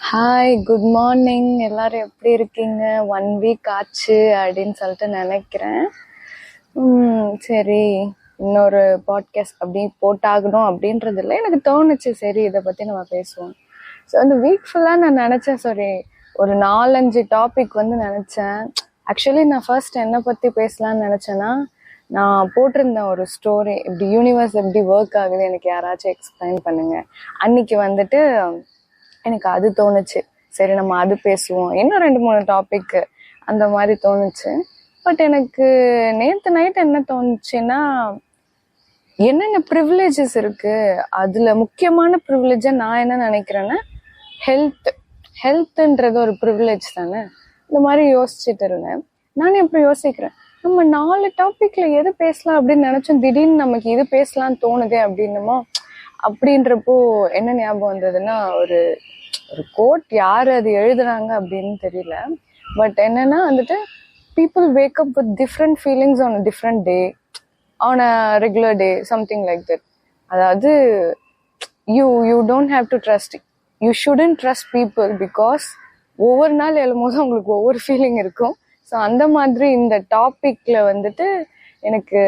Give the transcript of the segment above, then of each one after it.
Hi, good morning. எல்லாரும் எப்படி இருக்கீங்க? 1 வீக் ஆச்சு அப்படின்னு சொல்லிட்டு நினைக்கிறேன். சரி, இன்னொரு பாட்காஸ்ட் அப்படி போட்டாகணும் அப்படின்றது இல்லை, எனக்கு தோணுச்சு சரி இதை பற்றி நம்ம பேசுவோம். ஸோ அந்த வீக் ஃபுல்லாக நான் நினச்சேன், சாரி ஒரு 4-5 டாபிக் நினச்சேன். ஆக்சுவலி நான் ஃபர்ஸ்ட் என்னை பற்றி பேசலான்னு நினச்சேன்னா, நான் போட்டிருந்தேன் ஒரு ஸ்டோரி, இப்படி யூனிவர்ஸ் எப்படி ஒர்க் ஆகுது எனக்கு யாராச்சும் எக்ஸ்பிளைன் பண்ணுங்க. அன்னைக்கு எனக்கு அது தோணுச்சு, சரி நம்ம அது பேசுவோம். இன்னும் 2-3 டாபிக் அந்த மாதிரி தோணுச்சு. பட் எனக்கு நேற்று நைட் என்ன தோணுச்சுன்னா, என்னென்ன ப்ரிவிலேஜஸ் இருக்கு, அதுல முக்கியமான ப்ரிவிலேஜை நான் என்ன நினைக்கிறேன்னா, ஹெல்த்ன்றது ஒரு ப்ரிவிலேஜ் தானே. இந்த மாதிரி யோசிச்சுட்டு இருந்தேன். நான் எப்படி யோசிக்கிறேன், நம்ம 4 டாபிக்ல எது பேசலாம் அப்படின்னு நினைச்சோம், திடீர்னு நமக்கு இது பேசலாம்னு தோணுதே அப்படின்னுமோ. அப்படின்றப்போ என்ன ஞாபகம் வந்ததுன்னா, ஒரு கோட், யார் அது எழுதுறாங்க அப்படின்னு தெரியல. பட் என்னன்னா people wake up with different feelings on a different day, on a regular day, something like that. அதாவது you don't have to trust, you shouldn't trust people because ஒவ்வொரு நாள் எழும்போது உங்களுக்கு ஒவ்வொரு ஃபீலிங் இருக்கும். ஸோ அந்த மாதிரி இந்த டாபிக்ல எனக்கு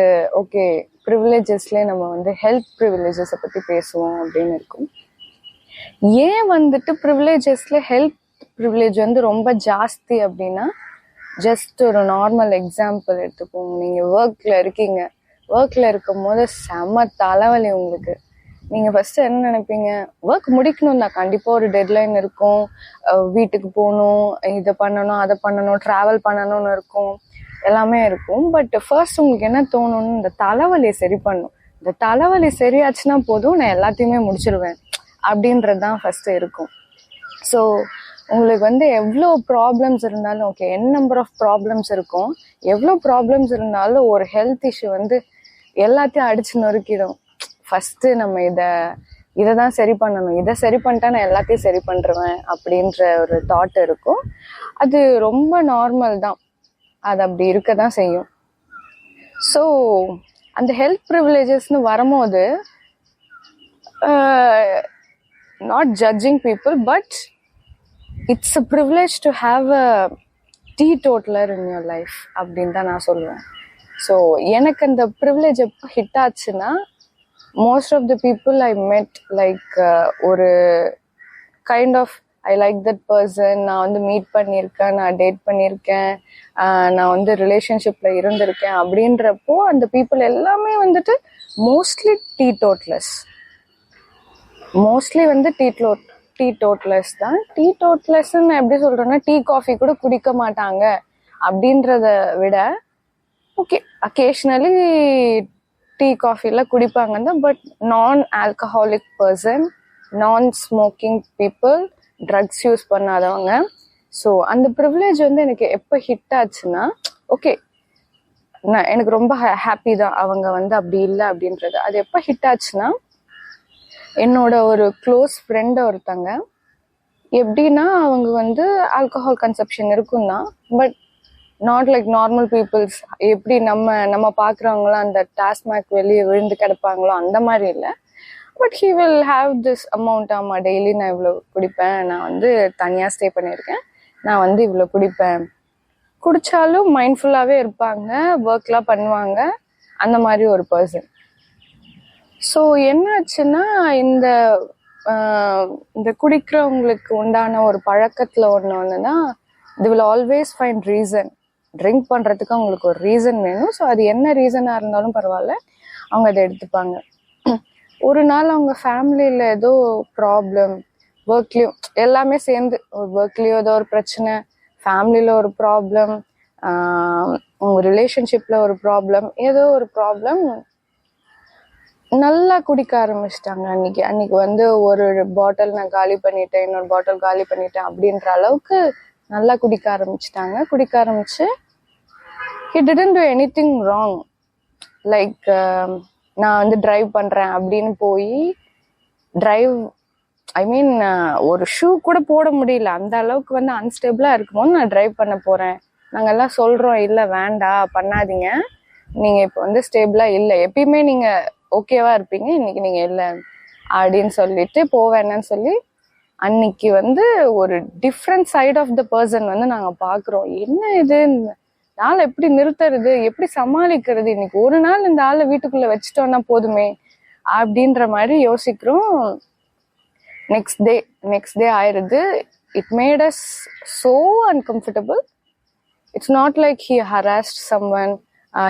ஓகே, ப்ரிவிலேஜஸ்ல நம்ம ஹெல்த் ப்ரிவிலேஜஸை பற்றி பேசுவோம் அப்படின்னு இருக்கும். ஏன் ப்ரிவிலேஜஸ்ல ஹெல்த் ப்ரிவிலேஜ் ரொம்ப ஜாஸ்தி அப்படின்னா, ஜஸ்ட் ஒரு நார்மல் எக்ஸாம்பிள் எடுத்துப்போம். நீங்க ஒர்க்ல இருக்கும் போது செம தலைவலி உங்களுக்கு. நீங்க ஃபர்ஸ்ட் என்ன நினைப்பீங்க, ஒர்க் முடிக்கணும் தான், கண்டிப்பா ஒரு டெட்லைன் இருக்கும், வீட்டுக்கு போகணும், இதை பண்ணணும் அதை பண்ணணும், டிராவல் பண்ணணும்னு இருக்கும், எல்லாமே இருக்கும். பட் ஃபர்ஸ்ட் உங்களுக்கு என்ன தோணும்னு, இந்த தலைவலியை சரி பண்ணும். இந்த தலைவலி சரியாச்சுன்னா போதும், நான் எல்லாத்தையுமே முடிச்சிருவேன் அப்படின்றது தான் ஃபர்ஸ்ட் இருக்கும். ஸோ உங்களுக்கு எவ்வளோ ப்ராப்ளம்ஸ் இருந்தாலும், ஓகே, நம்பர் ஆஃப் ப்ராப்ளம்ஸ் இருக்கும், எவ்வளோ ப்ராப்ளம்ஸ் இருந்தாலும் ஒரு ஹெல்த் இஷ்யூ எல்லாத்தையும் அடிச்சு நொறுக்கிடும். ஃபர்ஸ்ட் நம்ம இதை தான் சரி பண்ணணும், இதை சரி பண்ணிட்டா நான் எல்லாத்தையும் சரி பண்ணுறேன் அப்படின்ற ஒரு தாட் இருக்கும். அது ரொம்ப நார்மல் தான், அது அப்படி இருக்க தான் செய்யும். ஸோ அந்த ஹெல்த் ப்ரிவிலேஜஸ்ன்னு வரும்போது, not judging people, but it's a privilege to have a teetotaler in your life அப்படின்னு தான் நான் சொல்லுவேன். ஸோ எனக்கு அந்த ப்ரிவிலேஜ் எப்போ ஹிட் ஆச்சுன்னா, most of the people I met, like ஒரு kind of I like that person, நான் மீட் பண்ணியிருக்கேன், நான் டேட் பண்ணியிருக்கேன், நான் ரிலேஷன்ஷிப்ல இருந்திருக்கேன் அப்படின்றப்போ அந்த பீப்புள் எல்லாமே மோஸ்ட்லி டீடோட்லெஸ் தான். டீடோட்லெஸ்ன்னு எப்படி சொல்றேன்னா, டீ காஃபி கூட குடிக்க மாட்டாங்க அப்படின்றத விட, ஓகே அக்கேஷனலி டீ காஃபிலாம் குடிப்பாங்க தான், பட் நான் ஆல்கஹாலிக் பர்சன், நான் ஸ்மோக்கிங் பீப்புள், ட்ரக்ஸ் யூஸ் பண்ணாதவங்க. ஸோ அந்த ப்ரிவிலேஜ் எனக்கு எப்போ ஹிட் ஆச்சுன்னா, ஓகே எனக்கு ரொம்ப ஹாப்பி தான் அவங்க அப்படி இல்லை அப்படின்றது. அது எப்போ ஹிட் ஆச்சுன்னா, என்னோட ஒரு க்ளோஸ் ஃப்ரெண்ட் ஒருத்தங்க, எப்படின்னா அவங்க ஆல்கஹால் கன்சப்ஷன் இருக்கும் தான், but not like normal peoples. எப்படி நம்ம பார்க்குறவங்களாம் அந்த டாஸ்மாக் வெளியே விழுந்து கிடப்பாங்களோ அந்த மாதிரி இல்லை. But he will have this amount, ஆமாம் டெய்லி நான் இவ்வளோ குடிப்பேன், நான் தனியாக ஸ்டே பண்ணியிருக்கேன், நான் இவ்வளோ குடிப்பேன். குடித்தாலும் மைண்ட்ஃபுல்லாகவே இருப்பாங்க, ஒர்க்லாம் பண்ணுவாங்க, அந்த மாதிரி ஒரு பர்சன். ஸோ என்னாச்சுன்னா, இந்த குடிக்கிறவங்களுக்கு உண்டான ஒரு பழக்கத்தில் ஒன்றுன்னா, they will always find reason. Drink பண்ணுறதுக்கு அவங்களுக்கு ஒரு ரீசன் வேணும். ஸோ அது என்ன ரீசனாக இருந்தாலும் பரவாயில்ல, அவங்க அதை எடுத்துப்பாங்க. ஒரு நாள் அவங்க ஃபேமிலியில் ஏதோ ப்ராப்ளம், ஒர்க்லேயும் எல்லாமே சேர்ந்து, ஒர்க்லேயும் ஏதோ ஒரு பிரச்சனை, ஃபேமிலியில் ஒரு ப்ராப்ளம், உங்கள் ரிலேஷன்ஷிப்பில் ஒரு ப்ராப்ளம், ஏதோ ஒரு ப்ராப்ளம், நல்லா குடிக்க ஆரம்பிச்சிட்டாங்க. அன்னைக்கு ஒரு பாட்டில் நான் காலி பண்ணிட்டேன், இன்னொரு பாட்டில் காலி பண்ணிட்டேன் அப்படின்ற அளவுக்கு நல்லா குடிக்க ஆரம்பிச்சு he didn't do anything wrong. Like நான் டிரைவ் பண்றேன் அப்படின்னு போய் ஒரு ஷூ கூட போட முடியல, அந்த அளவுக்கு அன்ஸ்டேபிளா இருக்கும்போது நான் டிரைவ் பண்ண போறேன். நாங்க எல்லாம் சொல்றோம், இல்ல வேண்டாம் பண்ணாதீங்க, நீங்க இப்போ ஸ்டேபிளா இல்லை, எப்பயுமே நீங்க ஓகேவா இருப்பீங்க, இன்னைக்கு நீங்க இல்லை அப்படின்னு சொல்லிட்டு போவேன்னு சொல்லி அன்னைக்கு வந்து ஒரு different side of the person வந்து நாங்க பாக்குறோம். என்ன இது, நாளை எப்படி நிறுத்துறது, எப்படி சமாளிக்கிறது, இன்னைக்கு ஒரு நாள் இந்த ஆளை வீட்டுக்குள்ள வச்சுட்டோம்னா போதுமே அப்படின்ற மாதிரி யோசிக்கிறோம். நெக்ஸ்ட் டே ஆயிருது. It made us so uncomfortable. It's not like he harassed someone,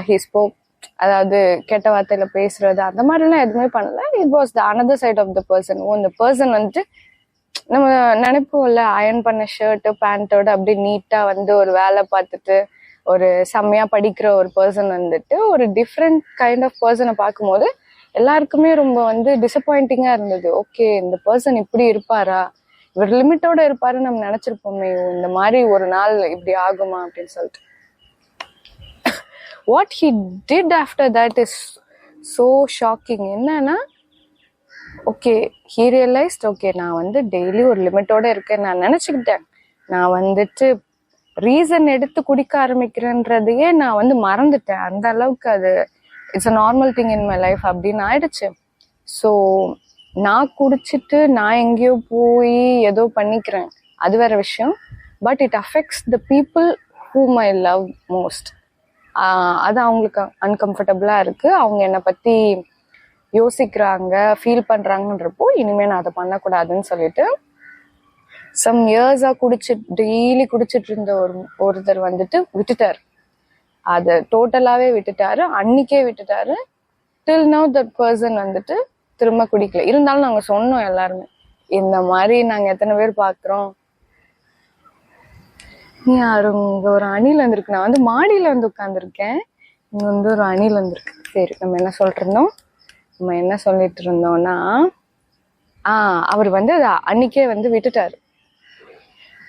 he spoke, அதாவது கெட்ட வார்த்தையில பேசுறது அந்த மாதிரிலாம் எதுவுமே பண்ணல. It was the another side of the person. இந்த பர்சன் வந்துட்டு நம்ம நினைப்போம்ல, அயர்ன் பண்ண ஷர்ட்டு பேண்டோட அப்படி நீட்டா வந்து ஒரு வேலை பார்த்துட்டு ஒரு செம்மையா படிக்கிற ஒரு பர்சன் வந்துட்டு ஒரு டிஃப்ரெண்ட் கைண்ட் ஆஃப் பர்சனை பார்க்கும்போது எல்லாருக்குமே ரொம்ப வந்து டிசப்பாயிண்டிங்கா இருந்தது. ஓகே, இந்த பர்சன் இப்படி இருப்பாரா, இவர் லிமிட்டோட இருப்பாருன்னு நம்ம நினைச்சிருப்போமே, இந்த மாதிரி ஒரு நாள் இப்படி ஆகுமா அப்படின்னு சொல்லிட்டு. What he did after that is so shocking. என்னன்னா, ஓகே, ஹீ ரியலைஸ்ட், ஓகே நான் வந்து டெய்லி ஒரு லிமிட்டோட இருக்கேன் நான் நினைச்சுக்கிட்டேன். நான் வந்துட்டு ரீசன் எடுத்து குடிக்க ஆரம்பிக்கிறேன்றதையே நான் வந்து மறந்துட்டேன். அந்த அளவுக்கு அது it's a normal thing in my life அப்படின்னு ஆயிடுச்சு. ஸோ நான் குடிச்சிட்டு நான் எங்கேயோ போய் ஏதோ பண்ணிக்கிறேன், அது வேற விஷயம். But it affects the people whom I love most. அது அவங்களுக்கு அன்கம்ஃபர்டபுளா இருக்கு. அவங்க என்னை பத்தி யோசிக்கிறாங்க, ஃபீல் பண்றாங்கன்றப்போ இனிமே நான் அதை பண்ணக்கூடாதுன்னு சொல்லிட்டு சம் இயர்ஸா டெய்லி குடிச்சிட்டு இருந்த ஒருத்தர் வந்துட்டு விட்டுட்டார். அதை டோட்டலாவே விட்டுட்டாரு, அன்னைக்கே விட்டுட்டாரு. டில் நவ் தட் பர்சன் வந்துட்டு திரும்ப குடிக்கல. இருந்தாலும் நாங்க சொன்னோம் எல்லாருமே, இந்த மாதிரி நாங்க எத்தனை பேர் பாக்குறோம். இங்க ஒரு அணில் வந்திருக்கு. நான் வந்து மாடியில வந்து உட்காந்துருக்கேன், இங்க வந்து ஒரு அணில் வந்திருக்கு. சரி, நம்ம என்ன சொல்லிட்டு இருந்தோம்னா, அவர் வந்து அதை அன்னைக்கே வந்து விட்டுட்டாரு.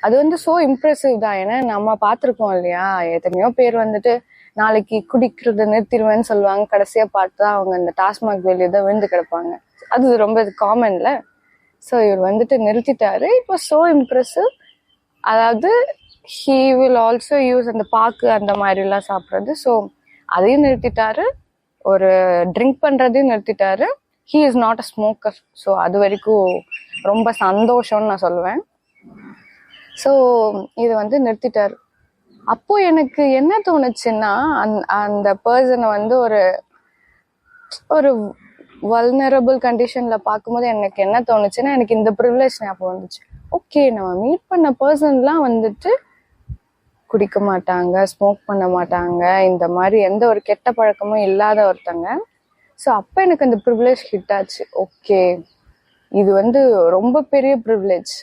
அது வந்து சோ இம்ப்ரெசிவ் தான். ஏன்னா நம்ம பார்த்திருக்கோம் இல்லையா, எத்தனையோ பேர் வந்துட்டு நாளைக்கு குடிக்கிறத நிறுத்திடுவேன்னு சொல்லுவாங்க, கடைசியா பார்த்தா அவங்க இந்த டாஸ்மாக் வெளியே தான் விழுந்து கிடப்பாங்க. அது ரொம்ப காமன்ல. ஸோ இவர் வந்துட்டு நிறுத்திட்டாரு. இப்போ சோ இம்ப்ரெசிவ். அதாவது ஹீ வில் ஆல்சோ யூஸ் அந்த பாக்கு அந்த மாதிரி எல்லாம் சாப்பிட்றது. ஸோ அதையும் நிறுத்திட்டாரு, ஒரு ட்ரிங்க் பண்றதையும் நிறுத்திட்டாரு. He is not a smoker. So அது வரைக்கும் ரொம்ப சந்தோஷம்னு நான் சொல்லுவேன். ஸோ இது வந்து நிறுத்திட்டாரு. அப்போ எனக்கு என்ன தோணுச்சுன்னா, அந்த பர்சனை வந்து ஒரு வல்னரபிள் கண்டிஷன்ல பார்க்கும்போது எனக்கு என்ன தோணுச்சுன்னா, எனக்கு இந்த ப்ரிவிலேஜ் ஞாபகம் வந்துச்சு. ஓகே, நம்ம மீட் பண்ண பர்சன்லாம் வந்துட்டு குடிக்க மாட்டாங்க, ஸ்மோக் பண்ண மாட்டாங்க, இந்த மாதிரி எந்த ஒரு கெட்ட பழக்கமும் இல்லாத ஒருத்தங்க. ஸோ அப்போ எனக்கு அந்த ப்ரிவிலேஜ் ஹிட் ஆச்சு. ஓகே, இது வந்து ரொம்ப பெரிய privilege.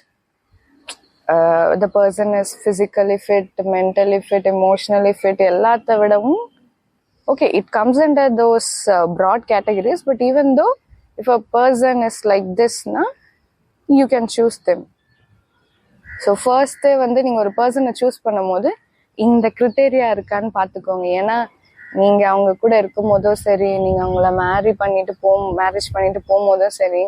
The person is physically fit, mentally fit, emotionally fit, எல்லாத்த விடவும் okay, it comes under those broad categories. But even though if a person is like this na, you can choose them. So first வந்து நீங்க ஒரு பர்சனை choose பண்ணும் போது இந்த criteria இருக்கான்னு பார்த்துக்கோங்க. ஏன்னா நீங்க அவங்க கூட இருக்கும் போதோ சரி, நீங்க அவங்கள மேரேஜ் பண்ணிட்டு போகும்போதும் சரி,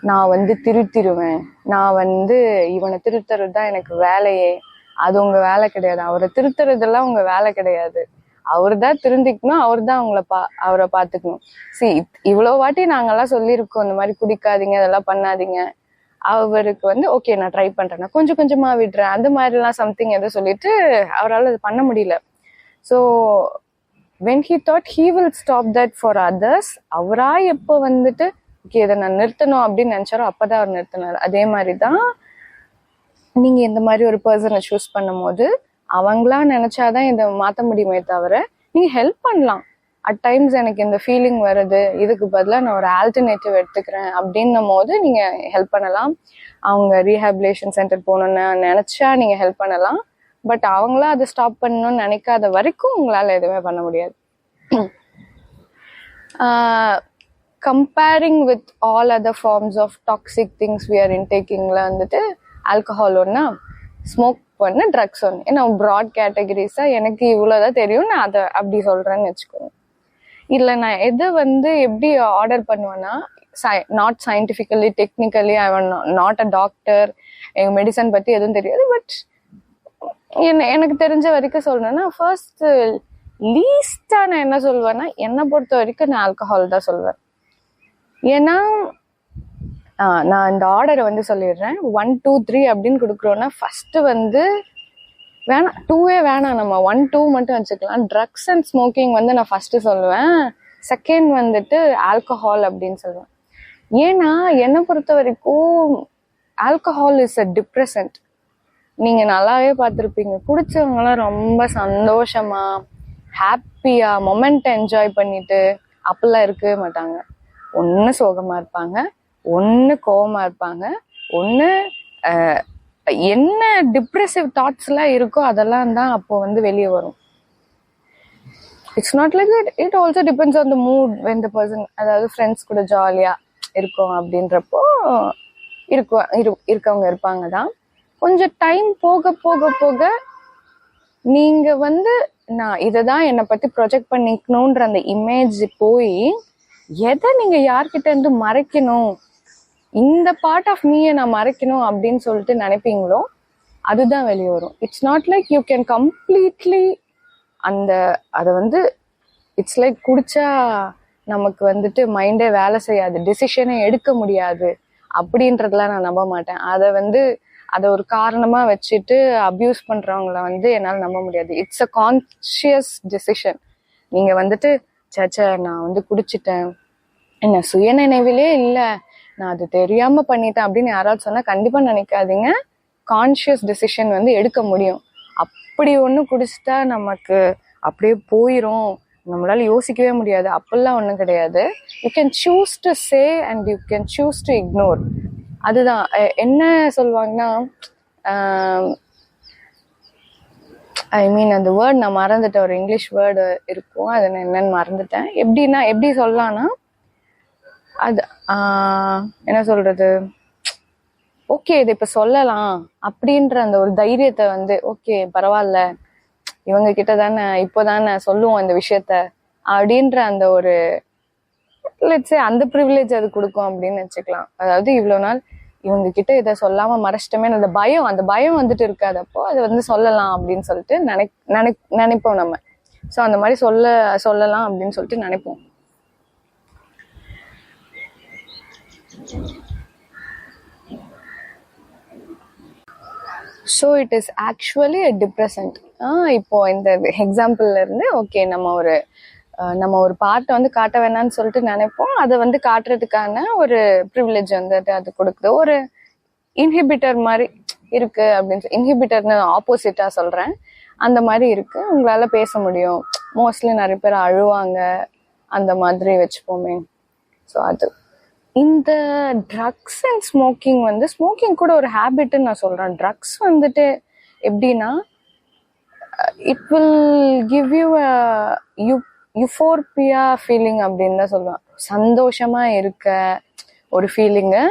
நான் வந்து திருத்திடுவேன், நான் வந்து இவனை திருத்துறது தான் எனக்கு வேலையே, அது உங்க வேலை கிடையாது. அவரை திருத்துறதெல்லாம் உங்க வேலை கிடையாது. அவர் தான் திருந்திக்கணும், அவரை பார்த்துக்கணும். இவ்வளவு வாட்டி நாங்கெல்லாம் சொல்லியிருக்கோம், இந்த மாதிரி குடிக்காதீங்க, அதெல்லாம் பண்ணாதீங்க. அவருக்கு வந்து ஓகே நான் ட்ரை பண்றேன், கொஞ்சம் கொஞ்சமா விடுறேன், அந்த மாதிரி எல்லாம் சம்திங் எதோ சொல்லிட்டு அவரால் அது பண்ண முடியல. So when he thought he will stop that for others, அவரா எப்போ வந்துட்டு ஓகே இதை நான் நிறுத்தணும் அப்படின்னு நினைச்சாரோ அப்பதான் அவர் நிறுத்தினார். அதே மாதிரிதான் நீங்க இந்த மாதிரி ஒரு பர்சனை சூஸ் பண்ணும் போது அவங்களா நினைச்சாதான் இதை மாத்த முடியுமே தவிர நீங்க ஹெல்ப் பண்ணலாம். அட் டைம்ஸ் எனக்கு இந்த ஃபீலிங் வருது, இதுக்கு பதிலாக நான் ஒரு ஆல்டர்னேட்டிவ் எடுத்துக்கிறேன் அப்படின்னும் போது நீங்க ஹெல்ப் பண்ணலாம். அவங்க ரீஹாபிலேஷன் சென்டர் போகணும்னு நினைச்சா நீங்க ஹெல்ப் பண்ணலாம். பட் அவங்களா அதை ஸ்டாப் பண்ணணும்னு நினைக்காத வரைக்கும் உங்களால எதுவுமே பண்ண முடியாது. Comparing with all other forms of toxic things we are இன்டேக்கிங்ல வந்துட்டு ஆல்கஹால் ஒன்னா, ஸ்மோக் பண்ண, ட்ரக்ஸ் ஒன்று. ஏன்னா ப்ராட் கேட்டகரிஸா எனக்கு இவ்வளோதான் தெரியும், நான் அதை அப்படி சொல்றேன்னு வச்சுக்கோங்க. இல்லை நான் எதை வந்து எப்படி ஆர்டர் பண்ணுவேன்னா, not scientifically technically I want not a doctor, எங்க மெடிசன் பத்தி எதுவும் தெரியாது. பட் எனக்கு தெரிஞ்ச வரைக்கும் சொல்லணும்னா, ஃபர்ஸ்ட் லீஸ்டா நான் என்ன சொல்வேன்னா, என்னை பொறுத்த வரைக்கும் நான் ஆல்கஹால் தான் சொல்வேன். ஏன்னா நான் இந்த ஆர்டரை வந்து சொல்லிடுறேன். 1 2 3 அப்படின்னு கொடுக்குறோன்னா ஃபர்ஸ்ட் வந்து வேணாம், 2வே வேணாம், நம்ம 1 2 மட்டும் வச்சுக்கலாம். ட்ரக்ஸ் அண்ட் ஸ்மோக்கிங் வந்து நான் ஃபர்ஸ்ட் சொல்லுவேன். செகண்ட் வந்துட்டு ஆல்கஹால் அப்படின்னு சொல்லுவேன். ஏன்னா என்னை பொறுத்த வரைக்கும் ஆல்கஹால் இஸ் அ டிப்ரெசன்ட். நீங்க நல்லாவே பார்த்துருப்பீங்க, குடிச்சவங்கலாம் ரொம்ப சந்தோஷமா ஹாப்பியா மொமெண்ட் என்ஜாய் பண்ணிட்டு அப்பெல்லாம் இருக்கவே மாட்டாங்க. ஒன்று சோகமா இருப்பாங்க, ஒன்று கோவமா இருப்பாங்க, ஒன்று என்ன டிப்ரெசிவ் தாட்ஸ் எல்லாம் இருக்கோ அதெல்லாம் தான் அப்போ வந்து வெளியே வரும். It's not like it also depends on the mood when the person, அதாவது ஃப்ரெண்ட்ஸ் கூட ஜாலியா இருக்கும் அப்படின்றப்போ இருக்கவங்க இருப்பாங்க தான். கொஞ்சம் டைம் போக போக போக நீங்க வந்து நான் இதைதான் என்னை பத்தி ப்ரொஜெக்ட் பண்ணிக்கணும்ன்ற அந்த இமேஜ் போய் எதை நீங்க யார்கிட்ட இருந்து மறைக்கணும், இந்த பார்ட் ஆஃப் மீயை நான் மறைக்கணும் அப்படின்னு சொல்லிட்டு நினைப்பீங்களோ அதுதான் வெளியே வரும். It's not like you can completely அதை வந்து இட்ஸ் லைக் குடிச்சா நமக்கு வந்துட்டு மைண்டே வேலை செய்யாது, டிசிஷனே எடுக்க முடியாது அப்படின்றதுலாம் நான் நம்ப மாட்டேன். அதை ஒரு காரணமா வச்சுட்டு அபியூஸ் பண்றவங்கள வந்து என்னால் நம்ப முடியாது. It's a conscious decision. நீங்க வந்துட்டு சேச்சா நான் வந்து குடிச்சிட்டேன், என்ன சுயநினைவிலே இல்லை, நான் அது தெரியாம பண்ணிட்டேன் அப்படின்னு யாராவது சொன்னா கண்டிப்பா நினைக்காதீங்க. கான்சியஸ் டிசிஷன் வந்து எடுக்க முடியும். அப்படி ஒண்ணு குடிச்சிட்டா நமக்கு அப்படியே போயிரும், நம்மளால யோசிக்கவே முடியாது, அப்பெல்லாம் ஒண்ணும் கிடையாது. You can choose to say and you can choose to ignore. அதுதான் என்ன சொல்லுவாங்கன்னா, ஐ மீன் அந்த வேர்ட் நான் மறந்துட்டேன், ஒரு இங்கிலீஷ் வேர்டு இருக்கும், அது நான் என்னன்னு மறந்துட்டேன். எப்படி சொல்லலாம்னா அது என்ன சொல்றது, ஓகே இது இப்ப சொல்லலாம் அப்படின்ற அந்த ஒரு தைரியத்தை வந்து, ஓகே பரவாயில்ல இவங்க கிட்ட தானே இப்போதானே சொல்லுவோம் இந்த விஷயத்த அப்படின்ற அந்த ஒரு லெட்ஸே அந்த ப்ரிவிலேஜ் அது கொடுக்கும் அப்படின்னு வச்சுக்கலாம். அதாவது இவ்வளவு நாள் இவங்க கிட்ட இதை சொல்லாம மறைச்சிட்டமே அந்த பயம் வந்துட்டு இருக்காது, அப்போ அதை வந்து சொல்லலாம் அப்படின்னு சொல்லிட்டு நினைப்போம் நம்ம. ஸோ அந்த மாதிரி சொல்லலாம் அப்படின்னு சொல்லிட்டு நினைப்போம். So it is actually a depressant. இப்போ இந்த எக்ஸாம்பிள்ல இருந்து ஓகே நம்ம ஒரு பார்ட்டை வந்து காட்ட வேணாம்னு சொல்லிட்டு நினைப்போம், அதை வந்து காட்டுறதுக்கான ஒரு ப்ரிவிலேஜ் வந்து அது கொடுக்குது. ஒரு இன்ஹிபிட்டர் மாதிரி இருக்கு அப்படின்னு இன்ஹிபிட்டர்னு ஆப்போசிட்டா சொல்றேன், அந்த மாதிரி இருக்கு. உங்களால பேச முடியும், மோஸ்ட்லி நிறைய பேர் அழுவாங்க, அந்த மாதிரி வச்சுப்போமே. ஸோ அது இந்த ட்ரக்ஸ் அண்ட் ஸ்மோக்கிங் வந்து, ஸ்மோக்கிங் கூட ஒரு ஹேபிட்னு நான் சொல்றேன். ட்ரக்ஸ் வந்துட்டு எப்படின்னா it will give you euphoria feeling அப்படின்னு தான் சொல்லுவேன். சந்தோஷமா இருக்க ஒரு ஃபீலிங்கு.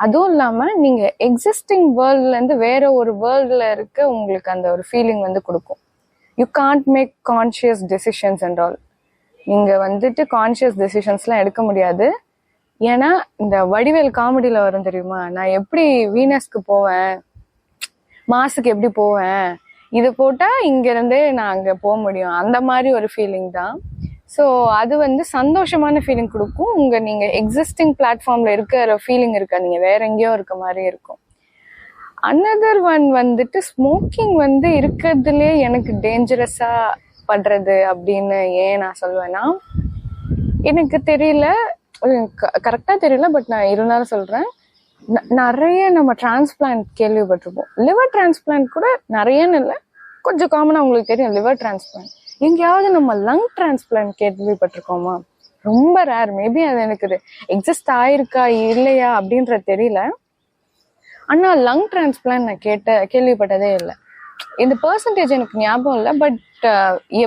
அதுவும் இல்லாம நீங்க எக்ஸிஸ்டிங் வேர்ல்ட்ல இருந்து வேற ஒரு வேர்ல்ட்ல இருக்க உங்களுக்கு அந்த ஒரு ஃபீலிங் வந்து கொடுக்கும். You can't make conscious decisions and all. நீங்க வந்துட்டு கான்சியஸ் டெசிஷன்ஸ்லாம் எடுக்க முடியாது. ஏன்னா இந்த வடிவேல் காமெடியில வரும் தெரியுமா, நான் எப்படி வீனஸ்க்கு போவேன், மாசுக்கு எப்படி போவேன், இது போட்டா இங்க இருந்தே நான் அங்க போக முடியும், அந்த மாதிரி ஒரு ஃபீலிங் தான். ஸோ அது வந்து சந்தோஷமான ஃபீலிங் கொடுக்கும். நீங்க எக்ஸிஸ்டிங் பிளாட்ஃபார்ம்ல இருக்கிற ஃபீலிங் இருக்கா, நீங்க வேற எங்கேயோ இருக்க மாதிரி இருக்கும். அனதர் ஒன் வந்துட்டு ஸ்மோக்கிங் வந்து இருக்கிறதுலே எனக்கு டேஞ்சரஸா படுறது அப்படின்னு ஏன் நான் சொல்லுவேன்னா, எனக்கு தெரியல, கரெக்டா தெரியல, பட் நான் இருந்தாலும் சொல்றேன். நிறைய நம்ம டிரான்ஸ்பிளான்ட் கேள்விப்பட்டிருப்போம். லிவர் டிரான்ஸ்பிளான்ட் கூட நிறையன்னு இல்லை, கொஞ்சம் காமனா உங்களுக்கு தெரியும் லிவர் டிரான்ஸ்பிளான்ட். எங்கேயாவது நம்ம லங் டிரான்ஸ்பிளான்ட் கேள்விப்பட்டிருக்கோமா? ரொம்ப ரேர். மேபி அது எனக்கு எக்ஸிஸ்ட் ஆயிருக்கா இல்லையா அப்படின்றது தெரியல. ஆனா லங் டிரான்ஸ்பிளான்ட் நான் கேள்விப்பட்டதே இல்லை. இந்த பெர்சன்டேஜ் எனக்கு ஞாபகம் இல்லை. பட்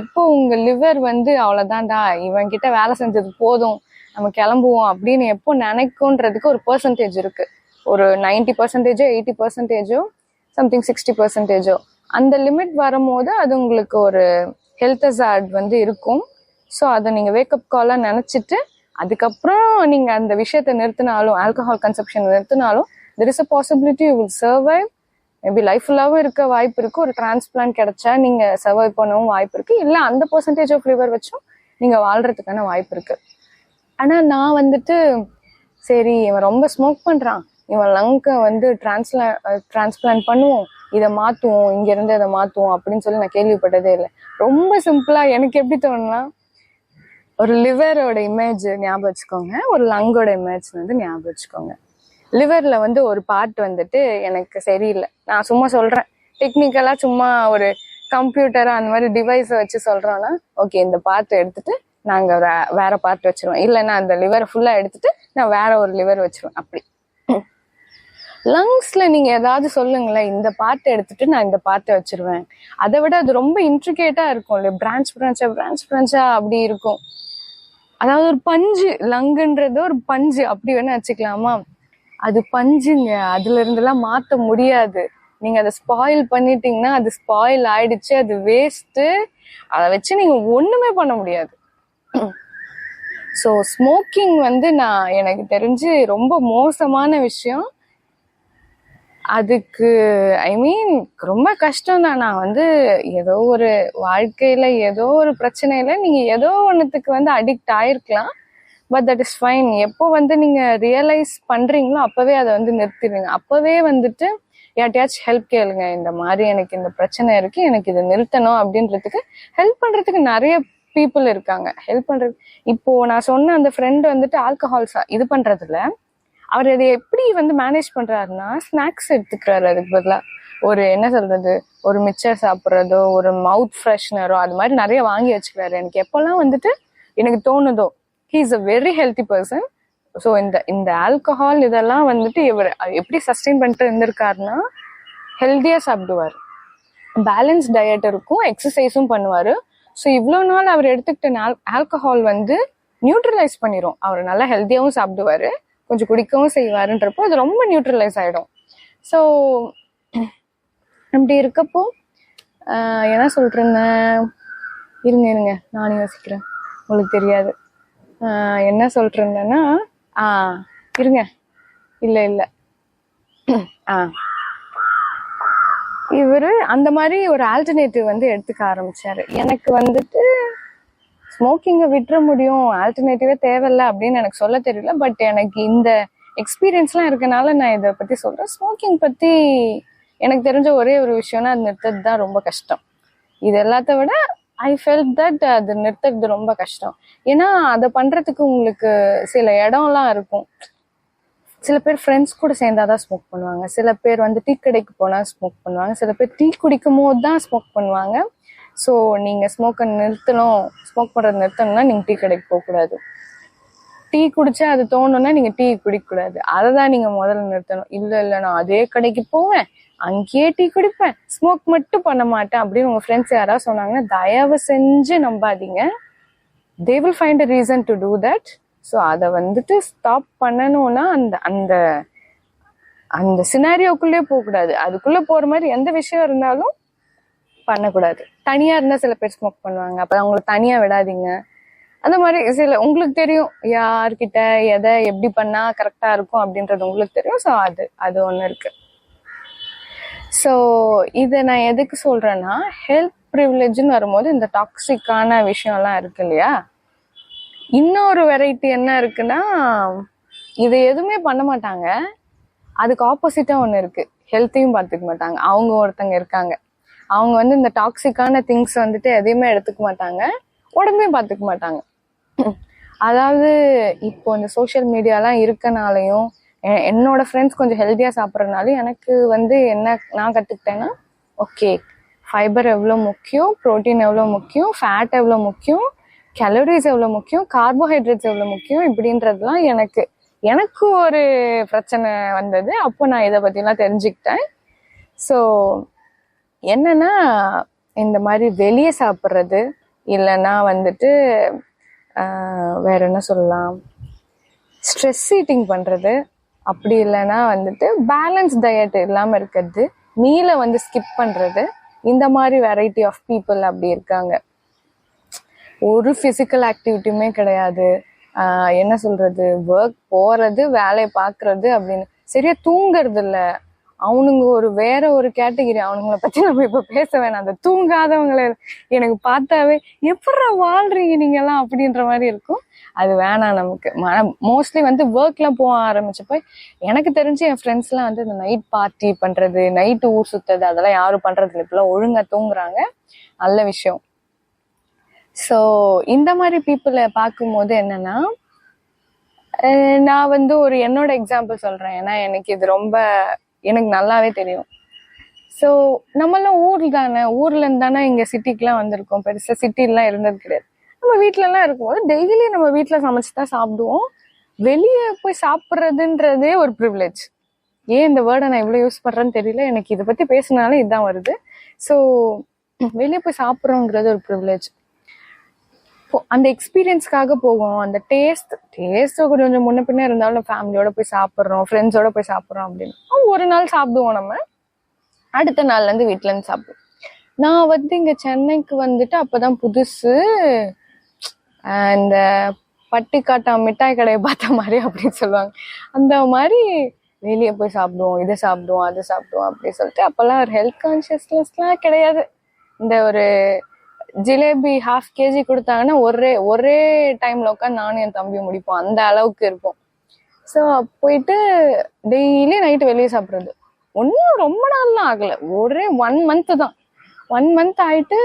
எப்போ உங்க லிவர் வந்து அவ்வளவுதான்டா, இவன் கிட்ட வேலை செஞ்சது போதும், நம்ம கிளம்புவோம் அப்படின்னு எப்போ நினைக்கும்ன்றதுக்கு ஒரு பெர்சன்டேஜ் இருக்கு. ஒரு 90%, 80%, சம்திங் 60%. அந்த லிமிட் வரும்போது அது உங்களுக்கு ஒரு ஹெல்த் ஹசார்ட் வந்து இருக்கும். ஸோ அதை நீங்க வேக்கப் காலா நினைச்சிட்டு அதுக்கப்புறம் நீங்க அந்த விஷயத்த நிறுத்தினாலும், ஆல்கஹால் கன்சப்ஷன் நிறுத்தினாலும், there is a possibility you will survive. Maybe life ஃபுல்லாவும் இருக்க வாய்ப்பு இருக்கு. ஒரு டிரான்ஸ்பிளான்ட் கிடைச்சா நீங்க சர்வைவ் பண்ணவும் வாய்ப்பு இருக்கு. இல்ல அந்த பெர்சன்டேஜ் ஆஃப் லிவர் வச்சும் நீங்க வாழ்றதுக்கான வாய்ப்பு இருக்கு. ஆனா நான் வந்துட்டு சரி இவன் ரொம்ப ஸ்மோக் பண்றான், இவன் லங்க வந்து டிரான்ஸ்பிளான்ட் பண்ணுவோம், இதை மாத்துவோம், இங்க இருந்து இதை மாத்துவோம் அப்படின்னு சொல்லி நான் கேள்விப்பட்டதே இல்லை. ரொம்ப சிம்பிளா எனக்கு எப்படி தோணுனா, ஒரு லிவரோட இமேஜ் ஞாபகம் வச்சுக்கோங்க, ஒரு லங்கோட இமேஜ் வந்து ஞாபகம் வச்சுக்கோங்க. லிவர்ல வந்து ஒரு பார்ட் வந்துட்டு எனக்கு சரியில்லை, நான் சும்மா சொல்றேன் டெக்னிக்கலா, சும்மா ஒரு கம்ப்யூட்டரா அந்த மாதிரி டிவைஸை வச்சு சொல்றோம்னா, ஓகே இந்த பார்ட் எடுத்துட்டு நாங்க வேற பார்ட் வச்சிருவோம், இல்லைன்னா அந்த லிவரை ஃபுல்லா எடுத்துட்டு நான் வேற ஒரு லிவர் வச்சிருவேன். அப்படி லங்ஸ்ல நீங்க ஏதாவது சொல்லுங்களேன், இந்த பார்ட் எடுத்துட்டு நான் இந்த பார்ட்டை வச்சிருவேன். அதை விட அது ரொம்ப இன்ட்ரிகேட்டா இருக்கும் இல்லையா, பிரான்ச் பிரான்ச்சா அப்படி இருக்கும். அதாவது ஒரு பஞ்சு, லங்குன்றது ஒரு பஞ்சு அப்படி வேணா வச்சுக்கலாமா. அது பஞ்சுங்க, அதுல இருந்தெல்லாம் மாத்த முடியாது. நீங்க அதை ஸ்பாயில் பண்ணிட்டீங்கன்னா அது ஸ்பாயில் ஆயிடுச்சு, அது வேஸ்ட். அதை வச்சு நீங்க ஒண்ணுமே பண்ண முடியாது. ஸோ ஸ்மோக்கிங் வந்து எனக்கு தெரிஞ்சு ரொம்ப மோசமான விஷயம். அதுக்கு ரொம்ப கஷ்டம் தான். நான் வந்து ஏதோ ஒரு வாழ்க்கையில ஏதோ ஒரு பிரச்சனையில நீங்க ஏதோ ஒன்னுத்துக்கு வந்து அடிக்ட் ஆயிருக்கலாம், பட் தட் இஸ் ஃபைன். எப்போ வந்து நீங்க ரியலைஸ் பண்றீங்களோ அப்பவே அதை வந்து நிறுத்திடுங்க. அப்பவே வந்துட்டு யார்ட்டையாச்சும் ஹெல்ப் கேளுங்க, இந்த மாதிரி எனக்கு இந்த பிரச்சனை இருக்கு, எனக்கு இதை நிறுத்தணும் அப்படின்றதுக்கு ஹெல்ப் பண்றதுக்கு நிறைய பீப்புள் இருக்காங்க. ஹெல்ப் பண்றது, இப்போ நான் சொன்ன அந்த ஃப்ரெண்ட் வந்துட்டு ஆல்கஹால்ஸ் இது பண்றதுல அவர் அதை எப்படி வந்து மேனேஜ் பண்றாருன்னா, ஸ்நாக்ஸ் எடுத்துக்கிறாரு, அதுக்கு பதிலா ஒரு என்ன சொல்றது, ஒரு மிக்சர் சாப்பிட்றதோ, ஒரு மவுத் ஃப்ரெஷ்னரோ, அது மாதிரி நிறைய வாங்கி வச்சுக்கிறாரு. எனக்கு எப்பெல்லாம் வந்துட்டு எனக்கு தோணுதோ, he is a very healthy person. So இந்த ஆல்கஹால் இதெல்லாம் வந்துட்டு இவர் எப்படி சஸ்டெயின் பண்ணிட்டு இருந்திருக்காருன்னா, ஹெல்த்தியா சாப்பிடுவார், பேலன்ஸ் டயட் இருக்கும், எக்ஸசைஸும் பண்ணுவாரு. ஸோ இவ்வளோ நாள் அவர் எடுத்துக்கிட்ட ஆல்கஹால் வந்து நியூட்ரலைஸ் பண்ணிடும். அவர் நல்லா ஹெல்த்தியாகவும் சாப்பிடுவாரு, கொஞ்சம் குடிக்கவும் செய்வாருன்றப்போ அது ரொம்ப நியூட்ரலைஸ் ஆயிடும். ஸோ அப்படி இருக்கப்போ என்ன சொல்றேன், இருங்க நானும் யோசிக்கிறேன், உங்களுக்கு தெரியாது. என்ன சொல்றேன்னா, இருங்க, இல்ல இவரு அந்த மாதிரி ஒரு ஆல்டர்னேட்டிவ் வந்து எடுத்துக்க ஆரம்பிச்சாரு. எனக்கு வந்துட்டு ஸ்மோக்கிங்கை விட்டுற முடியும், ஆல்டர்னேட்டிவே தேவையில்லை அப்படின்னு எனக்கு சொல்ல தெரியல. பட் எனக்கு இந்த எக்ஸ்பீரியன்ஸ்லாம் இருக்கனால நான் இதை பத்தி சொல்றேன். ஸ்மோக்கிங் பத்தி எனக்கு தெரிஞ்ச ஒரே ஒரு விஷயம்னா, அது நிறுத்தது தான் ரொம்ப கஷ்டம். இது எல்லாத்த விட ஐ ஃபெல்ட் தட் அது நிறுத்துறது ரொம்ப கஷ்டம். ஏன்னா அதை பண்றதுக்கு உங்களுக்கு சில இடம்லாம் இருக்கும். சில பேர் ஃப்ரெண்ட்ஸ் கூட சேர்ந்தாதான் ஸ்மோக் பண்ணுவாங்க, சில பேர் வந்து டீ கடைக்கு போனா ஸ்மோக் பண்ணுவாங்க, சில பேர் டீ குடிக்கும் போது தான் ஸ்மோக் பண்ணுவாங்க. ஸோ நீங்க ஸ்மோக் பண்றது நிறுத்தணும்னா நீங்க டீ கடைக்கு போகக்கூடாது. டீ குடிச்சா அது தோணும்னா நீங்க டீ குடிக்கக்கூடாது, அதை தான் நீங்க முதல்ல நிறுத்தணும். இல்ல நான் அதே கடைக்கு போவேன், அங்கேயே டீ குடிப்பேன், ஸ்மோக் மட்டும் பண்ண மாட்டேன் அப்படின்னு உங்க ஃப்ரெண்ட்ஸ் யாராவது சொன்னாங்கன்னா தயவு செஞ்சு நம்பாதீங்க. they will find a reason to do that. So அதை வந்துட்டு ஸ்டாப் பண்ணணும்னா அந்த அந்த அந்த சினாரியோக்குள்ளே போகக்கூடாது. அதுக்குள்ள போற மாதிரி எந்த விஷயம் இருந்தாலும் பண்ணக்கூடாது. தனியா இருந்தா சில பேர் ஸ்மோக் பண்ணுவாங்க, அப்ப அவங்களை தனியா விடாதீங்க. அந்த மாதிரி சில உங்களுக்கு தெரியும் யார்கிட்ட எதை எப்படி பண்ணா கரெக்டா இருக்கும் அப்படின்றது உங்களுக்கு தெரியும். ஸோ அது ஒண்ணு இருக்கு. ஸோ இதை நான் எதுக்கு சொல்றேன்னா, ஹெல்த் ப்ரிவிலேஜ்னு வரும்போது இந்த டாக்ஸிக்கான விஷயம்லாம் இருக்கு இல்லையா. இன்னொரு வெரைட்டி என்ன இருக்குன்னா, இது எதுவுமே பண்ண மாட்டாங்க, அதுக்கு ஆப்போசிட்டா ஒண்ணு இருக்கு, ஹெல்த்தையும் பார்த்துக்க மாட்டாங்க. அவங்க ஒருத்தங்க இருக்காங்க, அவங்க வந்து இந்த டாக்ஸிக்கான திங்ஸ் வந்துட்டு எதையுமே எடுத்துக்க மாட்டாங்க, உடம்பையும் பார்த்துக்க மாட்டாங்க. அதாவது இப்போ இந்த சோசியல் மீடியாலாம் இருக்கனாலையும் என்னோட ஃப்ரெண்ட்ஸ் கொஞ்சம் ஹெல்த்தியா சாப்பிட்றதுனாலும் எனக்கு வந்து என்ன நான் கத்துக்கிட்டேன்னா, ஓகே ஃபைபர் எவ்வளோ முக்கியம், ப்ரோட்டீன் எவ்வளோ முக்கியம், ஃபேட் எவ்வளோ முக்கியம், கேலரிஸ் எவ்வளோ முக்கியம், கார்போஹைட்ரேட்ஸ் எவ்வளோ முக்கியம், இப்படின்றதுலாம் எனக்கு ஒரு பிரச்சனை வந்தது. அப்போ நான் இதை பற்றிலாம் தெரிஞ்சுக்கிட்டேன். ஸோ என்னன்னா, இந்த மாதிரி வெளியே சாப்பிட்றது, இல்லைன்னா வந்துட்டு வேற என்ன சொல்லலாம், ஸ்ட்ரெஸ் ஈட்டிங் பண்ணுறது, அப்படி இல்லைன்னா வந்துட்டு பேலன்ஸ் டயட் இல்லாமல் இருக்கிறது, மீலை வந்து ஸ்கிப் பண்ணுறது, இந்த மாதிரி வெரைட்டி ஆஃப் பீப்புள் அப்படி இருக்காங்க. ஒரு ஃபிசிக்கல் ஆக்டிவிட்டியுமே கிடையாது, என்ன சொல்றது, ஒர்க் போறது, வேலையை பார்க்கறது அப்படின்னு, சரியா தூங்குறது இல்லை, அவனுங்க ஒரு வேற ஒரு கேட்டகிரி. அவனுங்களை பத்தி நம்ம இப்ப பேச வேணாம். அந்த தூங்காதவங்களை எனக்கு பார்த்தாவே எப்படா வாழ்றீங்க நீங்க எல்லாம் அப்படின்ற மாதிரி இருக்கும். அது வேணாம் நமக்கு. மோஸ்ட்லி வந்து ஒர்க்லாம் போக ஆரம்பிச்சப்ப எனக்கு தெரிஞ்சு என் ஃப்ரெண்ட்ஸ் எல்லாம் வந்து இந்த நைட் பார்ட்டி பண்றது, நைட்டு ஊர் சுத்துறது அதெல்லாம் யாரும் பண்றது இல்லை. இப்பெல்லாம் ஒழுங்கா தூங்குறாங்க. நல்ல விஷயம். ஸோ இந்த மாதிரி பீப்புளை பார்க்கும்போது என்னன்னா, நான் வந்து ஒரு என்னோட எக்ஸாம்பிள் சொல்றேன். ஏன்னா எனக்கு இது ரொம்ப எனக்கு நல்லாவே தெரியும். ஸோ நம்மளாம் ஊர்ல தானே, ஊர்ல இருந்து தானே இங்க சிட்டிக்குலாம் வந்திருக்கோம். பெருசா சிட்டிலாம் இருந்தது கிடையாது. நம்ம வீட்டுல எல்லாம் இருக்கும்போது டெய்லி நம்ம வீட்டுல சமைச்சுதான் சாப்பிடுவோம். வெளியே போய் சாப்பிட்றதுன்றதே ஒரு ப்ரிவிலேஜ். ஏன் இந்த வேர்டை நான் இவ்வளவு யூஸ் பண்றேன்னு தெரியல. எனக்கு இதை பத்தி பேசினாலும் இதுதான் வருது. ஸோ வெளியே போய் சாப்பிட்றோங்கிறது ஒரு ப்ரிவிலேஜ். அந்த எக்ஸ்பீரியன்ஸ்க்காக போகும். அந்த டேஸ்ட் கொஞ்சம் முன்ன பின்ன இருந்தாலும் ஃபேமிலியோட போய் சாப்பிட்றோம், ஃப்ரெண்ட்ஸோட போய் சாப்பிட்றோம் அப்படின்னு ஒரு நாள் சாப்பிடுவோம். நம்ம அடுத்த நாள்ல இருந்து வீட்டுல இருந்து சாப்பிடுவோம். நான் வந்து இங்க சென்னைக்கு வந்துட்டு அப்பதான் புதுசு. இந்த பட்டிக்காட்டா மிட்டாய் கடையை பார்த்த மாதிரி அப்படின்னு சொல்லுவாங்க. அந்த மாதிரி வெளியே போய் சாப்பிடுவோம், இதை சாப்பிடுவோம், அதை சாப்பிடுவோம் அப்படின்னு சொல்லிட்டு அப்பெல்லாம் ஒரு ஹெல்த் கான்சியஸ்னஸ்லாம் கிடையாது. இந்த ஒரு ஜிலேபி 1/2 kg கொடுத்தாங்கன்னா ஒரே டைம்ல உட்காந்து நானும் என் தம்பியும் முடிப்போம். அந்த அளவுக்கு இருப்போம். ஸோ போயிட்டு டெய்லி நைட்டு வெளியே சாப்பிட்றது. ஒன்றும் ரொம்ப நாள்லாம் ஆகலை, ஒரே 1 month தான். 1 month ஆயிட்டு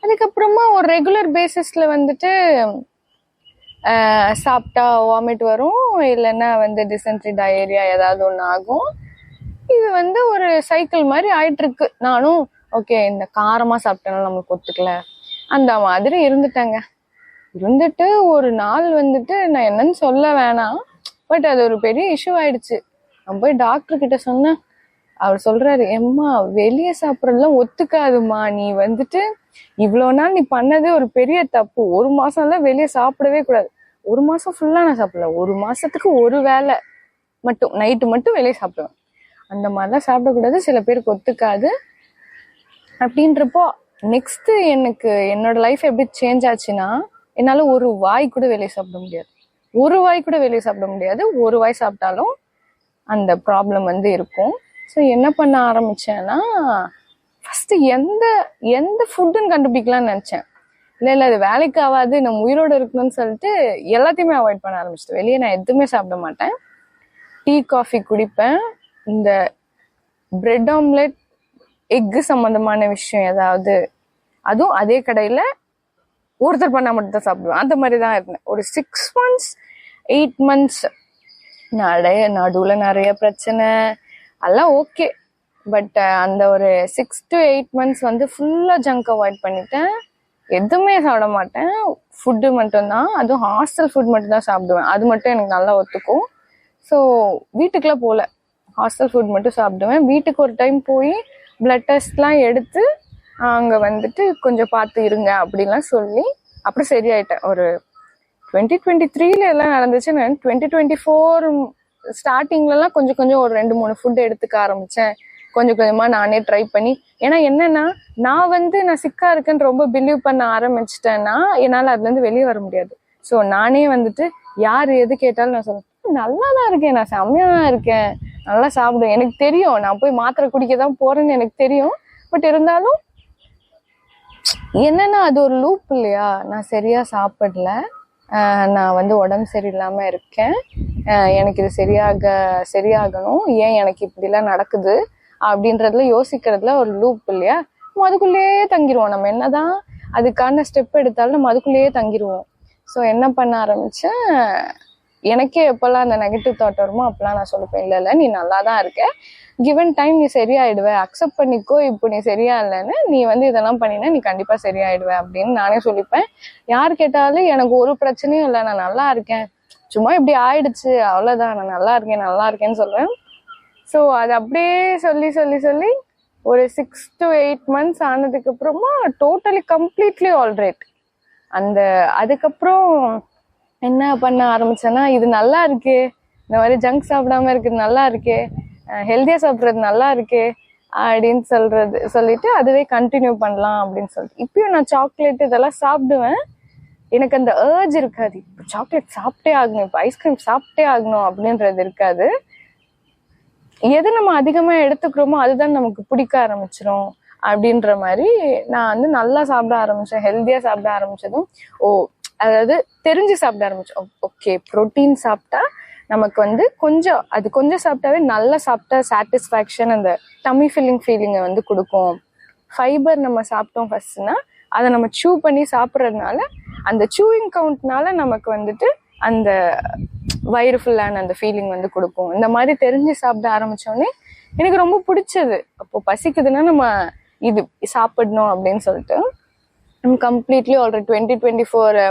அதுக்கப்புறமா ஒரு ரெகுலர் பேசிஸ்ல வந்துட்டு சாப்பிட்டா வாமிட் வரும், இல்லைன்னா வந்து டிசென்ட்ரி டயரியா ஏதாவது ஒன்று ஆகும். இது வந்து ஒரு சைக்கிள் மாதிரி ஆயிட்டு இருக்கு. நானும் ஓகே இந்த காரமா சாப்பிட்டனால நம்மளுக்கு ஒத்துக்கல அந்த மாதிரி இருந்துட்டு ஒரு நாள் வந்துட்டு நான் என்னன்னு சொல்ல வேணாம், பட் அது ஒரு பெரிய இஷ்யூ ஆயிடுச்சு. நான் போய் டாக்டர் கிட்ட சொன்னேன். அவர் சொல்றாரு, எம்மா வெளியே சாப்பிட்றதுலாம் ஒத்துக்காதுமா, நீ வந்துட்டு இவ்வளவு நாள் நீ பண்ணதே ஒரு பெரிய தப்பு. 1 மாசம்லாம் வெளியே சாப்பிடவே கூடாது. 1 மாசம் ஃபுல்லா நான் சாப்பிடல, 1 மாசத்துக்கு ஒரு வேளை மட்டும் நைட்டு மட்டும் வெளியே சாப்பிடுவேன். அந்த மாதிரிலாம் சாப்பிடக்கூடாது, சில பேருக்கு ஒத்துக்காது அப்படின்றப்போ நெக்ஸ்ட் எனக்கு என்னோட லைஃப் எப்படி சேஞ்ச் ஆச்சுன்னா, என்னால ஒரு வாய் கூட வெளியே சாப்பிட முடியாது. ஒரு வாய் சாப்பிட்டாலும் அந்த ப்ராப்ளம் வந்து இருக்கும். ஸோ என்ன பண்ண ஆரம்பிச்சேன்னா, ஃபர்ஸ்ட் எந்த ஃபுட்டுன்னு கண்டுபிடிக்கலாம்னு நினைச்சேன். இல்லை அது வேலைக்கு ஆகாது, நம்ம உயிரோடு இருக்கணும்னு சொல்லிட்டு எல்லாத்தையுமே அவாய்ட் பண்ண ஆரம்பிச்சிட்டேன். வெளியே நான் எதுவுமே சாப்பிட மாட்டேன். டீ காஃபி குடிப்பேன். இந்த பிரெட் ஆம்லெட் எக்கு சம்பந்தமான விஷயம் ஏதாவது, அதுவும் அதே கடையில ஒருத்தர் பண்ணா மட்டும் தான் சாப்பிடுவேன். அந்த மாதிரி தான் இருந்தேன் ஒரு 6 months 8 months. நடுவுல நிறைய பிரச்சனை எல்லாம் ஓகே. பட் அந்த ஒரு 6 to 8 months வந்து ஃபுல்லா ஜங்க் அவாய்ட் பண்ணிட்டேன். எதுவுமே சாப்பிட மாட்டேன். ஃபுட்டு மட்டும்தான், அதுவும் ஹாஸ்டல் ஃபுட் மட்டும் தான் சாப்பிடுவேன். அது மட்டும் எனக்கு நல்லா ஒத்துக்கும். ஸோ வீட்டுக்குலாம் போகல, ஹாஸ்டல் ஃபுட் மட்டும் சாப்பிடுவேன். வீட்டுக்கு ஒரு டைம் போய் பிளட் டெஸ்ட்லாம் எடுத்து அங்கே வந்துட்டு கொஞ்சம் பார்த்து இருங்க அப்படின்லாம் சொல்லி அப்புறம் சரியாயிட்டேன். ஒரு 2023 எல்லாம் நடந்துச்சு. நான் 2024 ஸ்டார்டிங்லலாம் கொஞ்சம் ஒரு 2-3 ஃபுட் எடுத்துக்க ஆரம்பிச்சேன். கொஞ்சமா நானே ட்ரை பண்ணி. ஏன்னா என்னன்னா, நான் சிக்கா இருக்குன்னு ரொம்ப பிலீவ் பண்ண ஆரம்பிச்சிட்டேன்னா என்னால் அதுலேருந்து வெளியே வர முடியாது. ஸோ நானே வந்துட்டு யார் எது கேட்டாலும் நான் சொல்லுவேன், நல்லா தான் இருக்கேன், நான் செம்மையா தான் இருக்கேன், நல்லா சாப்பிடுவேன், எனக்கு தெரியும் நான் போய் மாத்திரை குடிக்க தான் போறேன்னு எனக்கு தெரியும். பட் இருந்தாலும் என்னன்னா அது ஒரு லூப் இல்லையா. நான் சரியா சாப்பிடல, நான் வந்து உடம்பு சரியில்லாம இருக்கேன், எனக்கு இது சரியாகணும், ஏன் எனக்கு இப்படிலாம் நடக்குது அப்படின்றதுல யோசிக்கிறதுல ஒரு லூப் இல்லையா. நம்ம அதுக்குள்ளேயே தங்கிடுவோம். நம்ம என்னதான் அதுக்கான ஸ்டெப் எடுத்தாலும் நம்ம அதுக்குள்ளேயே தங்கிடுவோம். ஸோ என்ன பண்ண ஆரம்பிச்சேன், எனக்கே எப்பெல்லாம் அந்த நெகட்டிவ் தாட் வருமோ அப்பெல்லாம் நான் சொல்லிப்பேன், இல்லை நீ நல்லா தான் இருக்க, கிவன் டைம் நீ சரியாயிடுவ, அக்செப்ட் பண்ணிக்கோ, இப்போ நீ சரியா இல்லைன்னு, நீ வந்து இதெல்லாம் பண்ணினா நீ கண்டிப்பா சரியாயிடுவ அப்படின்னு நானே சொல்லிப்பேன். யார் கேட்டாலும் எனக்கு ஒரு பிரச்சனையும் இல்லை, நான் நல்லா இருக்கேன், சும்மா இப்படி ஆயிடுச்சு அவ்வளவுதான், நான் நல்லா இருக்கேன்னு சொல்றேன். ஸோ அது அப்படியே சொல்லி ஒரு 6 to 8 months ஆனதுக்கு அப்புறமா டோட்டலி கம்ப்ளீட்லி ஆல்ரைட். அதுக்கப்புறம் என்ன பண்ண ஆரம்பிச்சேன்னா, இது நல்லா இருக்கே, இந்த மாதிரி ஜங்க் சாப்பிடாம இருக்குது நல்லா இருக்கே, ஹெல்த்தியா சாப்பிட்றது நல்லா இருக்கே அப்படின்னு சொல்லிட்டு அதுவே கண்டினியூ பண்ணலாம் அப்படின்னு சொல்லிட்டு இப்பயும் நான் சாக்லேட் இதெல்லாம் சாப்பிடுவேன். எனக்கு அந்த ஏர்ஜ் இருக்காது, இப்போ சாக்லேட் சாப்பிட்டே ஆகணும், இப்போ ஐஸ்கிரீம் சாப்பிட்டே ஆகணும் அப்படின்றது இருக்காது. எது நம்ம அதிகமா எடுத்துக்கிறோமோ அதுதான் நமக்கு பிடிக்க ஆரம்பிச்சிரும் அப்படின்ற மாதிரி நான் வந்து நல்லா சாப்பிட ஆரம்பிச்சேன். ஹெல்த்தியா சாப்பிட ஆரம்பிச்சதும் அதாவது தெரிஞ்சு சாப்பிட ஆரம்பிச்சோம். ஓகே, ப்ரோட்டீன் சாப்பிட்டா நமக்கு வந்து கொஞ்சம் சாப்பிட்டாவே நல்லா சாப்பிட்டா சாட்டிஸ்ஃபேக்ஷன், அந்த டம்மி ஃபீலிங்கை வந்து கொடுக்கும். ஃபைபர் நம்ம சாப்பிட்டோம் ஃபர்ஸ்ட்னா அதை நம்ம சூ பண்ணி சாப்பிட்றதுனால அந்த சூயிங் கவுண்ட்னால நமக்கு வந்துட்டு அந்த வயிறு ஃபுல்லான அந்த ஃபீலிங் வந்து கொடுக்கும். இந்த மாதிரி தெரிஞ்சு சாப்பிட ஆரம்பிச்சோடனே எனக்கு ரொம்ப பிடிச்சது. அப்போ பசிக்குதுன்னா நம்ம இது சாப்பிடணும் அப்படின்னு சொல்லிட்டு கம்ப்ளீட்லி ஆல்ரெடி 2024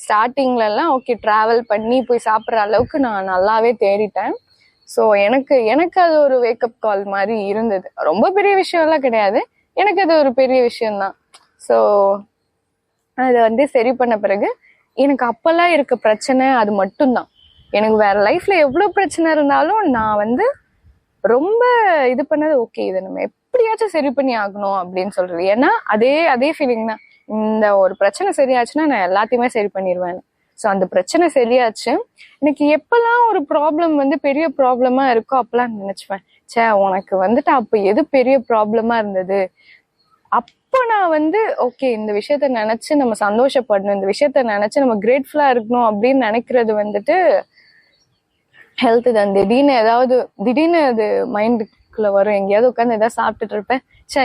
ஸ்டார்டிங்லலாம் ஓகே ட்ராவல் பண்ணி போய் சாப்பிட்ற அளவுக்கு நான் நல்லாவே தேறிட்டேன். ஸோ எனக்கு அது ஒரு வேக்கப் கால் மாதிரி இருந்தது. ரொம்ப பெரிய விஷயம்லாம் கிடையாது, எனக்கு அது ஒரு பெரிய விஷயம்தான். ஸோ அதை வந்து சரி பண்ண பிறகு எனக்கு அப்பெல்லாம் இருக்க பிரச்சனை அது மட்டும்தான். எனக்கு வேற லைஃப்ல எவ்வளவு பிரச்சனை இருந்தாலும் நான் வந்து ரொம்ப இது பண்ணது ஓகே இதை நம்ம எப்படியாச்சும் சரி பண்ணி ஆகணும் அப்படின்னு சொல்றது. ஏன்னா அதே ஃபீலிங் தான். இந்த ஒரு பிரச்சனை சரியாச்சுன்னா நான் எல்லாத்தையுமே சரி பண்ணிடுவேன். ஸோ அந்த பிரச்சனை சரியாச்சு. எனக்கு எப்பெல்லாம் ஒரு ப்ராப்ளம் வந்து பெரிய ப்ராப்ளமா இருக்கோ அப்பெல்லாம் நினைச்சுவேன், உனக்கு வந்துட்டு அப்ப எது பெரிய ப்ராப்ளமா இருந்தது, அப்போ நான் வந்து ஓகே இந்த விஷயத்த நினைச்சு நம்ம சந்தோஷப்படணும், இந்த விஷயத்த நினைச்சு நம்ம கிரேட்ஃபுல்லா இருக்கணும் அப்படின்னு நினைக்கிறது வந்துட்டு ஹெல்த் தான். திடீர்னு அது மைண்டுக்குள்ள வரும். எங்கேயாவது உட்காந்து ஏதாவது சாப்பிட்டுட்டு இருப்பேன்,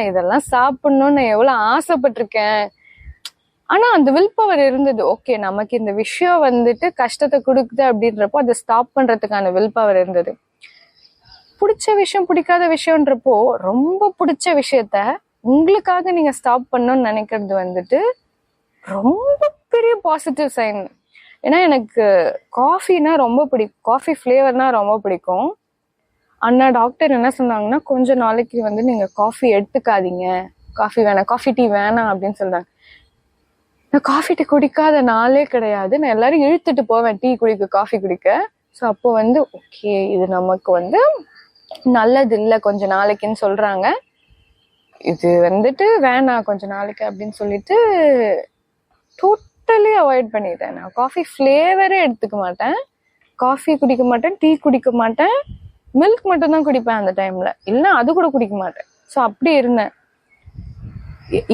இதெல்லாம் சாப்பிடணும்னு நான் எவ்வளவு ஆசைப்பட்டிருக்கேன். ஆனா அந்த வில் பவர் இருந்தது. ஓகே நமக்கு இந்த விஷயம் வந்துட்டு கஷ்டத்தை கொடுக்குது அப்படின்றப்போ அதை ஸ்டாப் பண்றதுக்கான வில் பவர் இருந்தது. பிடிச்ச விஷயம் பிடிக்காத விஷயம்ன்றப்போ ரொம்ப பிடிச்ச விஷயத்த உங்களுக்காக நீங்க ஸ்டாப் பண்ணணும்னு நினைக்கிறது வந்துட்டு ரொம்ப பெரிய பாசிட்டிவ் சைன். ஏன்னா எனக்கு காஃபினா ரொம்ப பிடிக்கும், காஃபி ஃப்ளேவர்னா ரொம்ப பிடிக்கும். அண்ணா டாக்டர் என்ன சொன்னாங்கன்னா கொஞ்ச நாளைக்கு வந்து நீங்க காஃபி எடுத்துக்காதீங்க, காஃபி வேணாம், காஃபி டீ வேணாம் அப்படின்னு சொல்றாங்க. நான் காஃபி டீ குடிக்காத நாளே கிடையாது. நான் எல்லாரும் இழுத்துட்டு போவேன் டீ குடிக்க, காஃபி குடிக்க. ஸோ அப்போ வந்து ஓகே இது நமக்கு வந்து நல்லது இல்லை கொஞ்ச நாளைக்குன்னு சொல்றாங்க, இது வந்துட்டு வேணாம் கொஞ்ச நாளைக்கு அப்படின்னு சொல்லிட்டு டோட்டலி அவாய்ட் பண்ணிட்டேன். நான் காஃபி ஃப்ளேவரே எடுத்துக்க மாட்டேன், காஃபி குடிக்க மாட்டேன், டீ குடிக்க மாட்டேன், மில்க் மட்டும் தான் குடிப்பேன் அந்த டைம்ல, இல்லைன்னா அது கூட குடிக்க மாட்டேன். ஸோ அப்படி இருந்தேன்.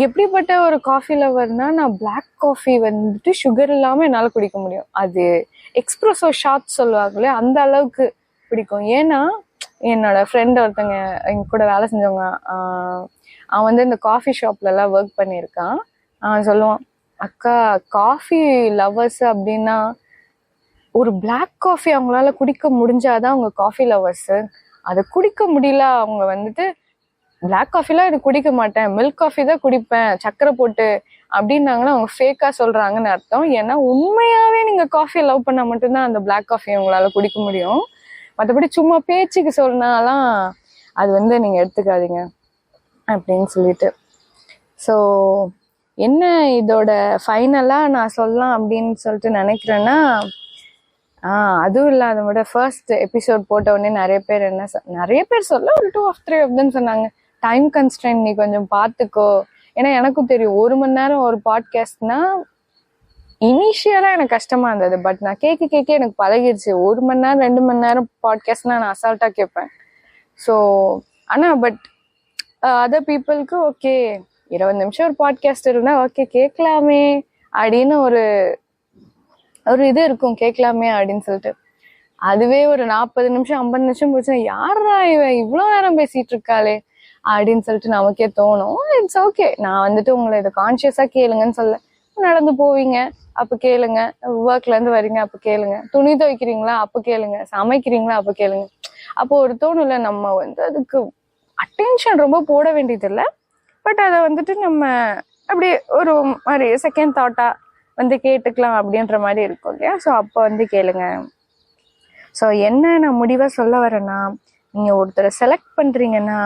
எப்படிப்பட்ட ஒரு காஃபி லவர்னா நான் பிளாக் காஃபி வந்துட்டு சுகர் இல்லாம என்னால குடிக்க முடியும். அது எக்ஸ்பிரஸோ ஷாட் சொல்லுவாங்களே அந்த அளவுக்கு பிடிக்கும். ஏன்னா என்னோட ஃப்ரெண்ட் ஒருத்தங்க எங்க கூட வேலை செஞ்சவங்க, அவன் வந்து இந்த காஃபி ஷாப்ல எல்லாம் ஒர்க் பண்ணியிருக்கான். அவன் சொல்லுவான், அக்கா காஃபி லவர்ஸ் அப்படின்னா ஒரு பிளாக் காஃபி அவங்களால குடிக்க முடிஞ்சாதான் அவங்க காஃபி லவர்ஸ். அதை குடிக்க முடியல அவங்க வந்துட்டு பிளாக் காஃபிலாம் எனக்கு குடிக்க மாட்டேன், மில்க் காஃபி தான் குடிப்பேன் சக்கரை போட்டு அப்படின்னாங்கன்னா அவங்க ஃபேக்கா சொல்றாங்கன்னு அர்த்தம். ஏன்னா உண்மையாவே நீங்க காஃபியை லவ் பண்ணா மட்டும்தான் அந்த பிளாக் காஃபி உங்களால குடிக்க முடியும். மற்றபடி சும்மா பேச்சுக்கு சொன்னாலாம் அது வந்து நீங்க எடுத்துக்காதீங்க அப்படின்னு சொல்லிட்டு. ஸோ என்ன இதோட ஃபைனலா நான் சொல்லலாம் அப்படின்னு சொல்லிட்டு நினைக்கிறேன்னா, அதுவும் இல்லை அதை விட ஃபர்ஸ்ட் எபிசோட் போட்ட உடனே நிறைய பேர் சொல்ல ஒரு 2 or 3 of them சொன்னாங்க, டைம் கன்ஸ்ட்ரெயின் நீ கொஞ்சம் பார்த்துக்கோ. ஏன்னா எனக்கும் தெரியும் 1 மணி நேரம் ஒரு பாட்காஸ்ட்னா இனிஷியலா எனக்கு கஷ்டமா இருந்தது. பட் நான் கேட்க எனக்கு பழகிடுச்சு. 1 மணி நேரம் 2 மணி நேரம் பாட்காஸ்ட்னா நான் அசால்ட்டா கேட்பேன். ஸோ ஆனா பட் அதர் பீப்புளுக்கு ஓகே 20 நிமிஷம் ஒரு பாட்காஸ்ட் இருந்தா ஓகே கேட்கலாமே அப்படின்னு ஒரு இது இருக்கும், கேட்கலாமே அப்படின்னு சொல்லிட்டு. அதுவே ஒரு 40 நிமிஷம் 50 நிமிஷம் போச்சுன்னா யாரா இவன் இவ்வளவு நேரம் பேசிட்டு இருக்காளே அப்படின்னு சொல்லிட்டு நமக்கே தோணும். இட்ஸ் ஓகே, நான் வந்துட்டு உங்களை இதை கான்சியஸா கேளுங்கன்னு சொல்ல. நடந்து போவீங்க அப்ப கேளுங்க, ஒர்க்ல இருந்து வரீங்க அப்ப கேளுங்க, துணி துவைக்கிறீங்களா அப்ப கேளுங்க, சமைக்கிறீங்களா அப்ப கேளுங்க. அப்போ ஒரு தோணுல நம்ம வந்து அதுக்கு அட்டென்ஷன் ரொம்ப போட வேண்டியது இல்லை, பட் அதை வந்துட்டு நம்ம அப்படி ஒரு மாதிரி செகண்ட் தாட்டா வந்து கேட்டுக்கலாம் அப்படின்ற மாதிரி இருக்கும் இல்லையா. ஸோ அப்போ வந்து கேளுங்க. ஸோ என்ன நான் முடிவாக சொல்ல வரேன்னா, நீங்கள் ஒருத்தரை செலக்ட் பண்ணுறீங்கன்னா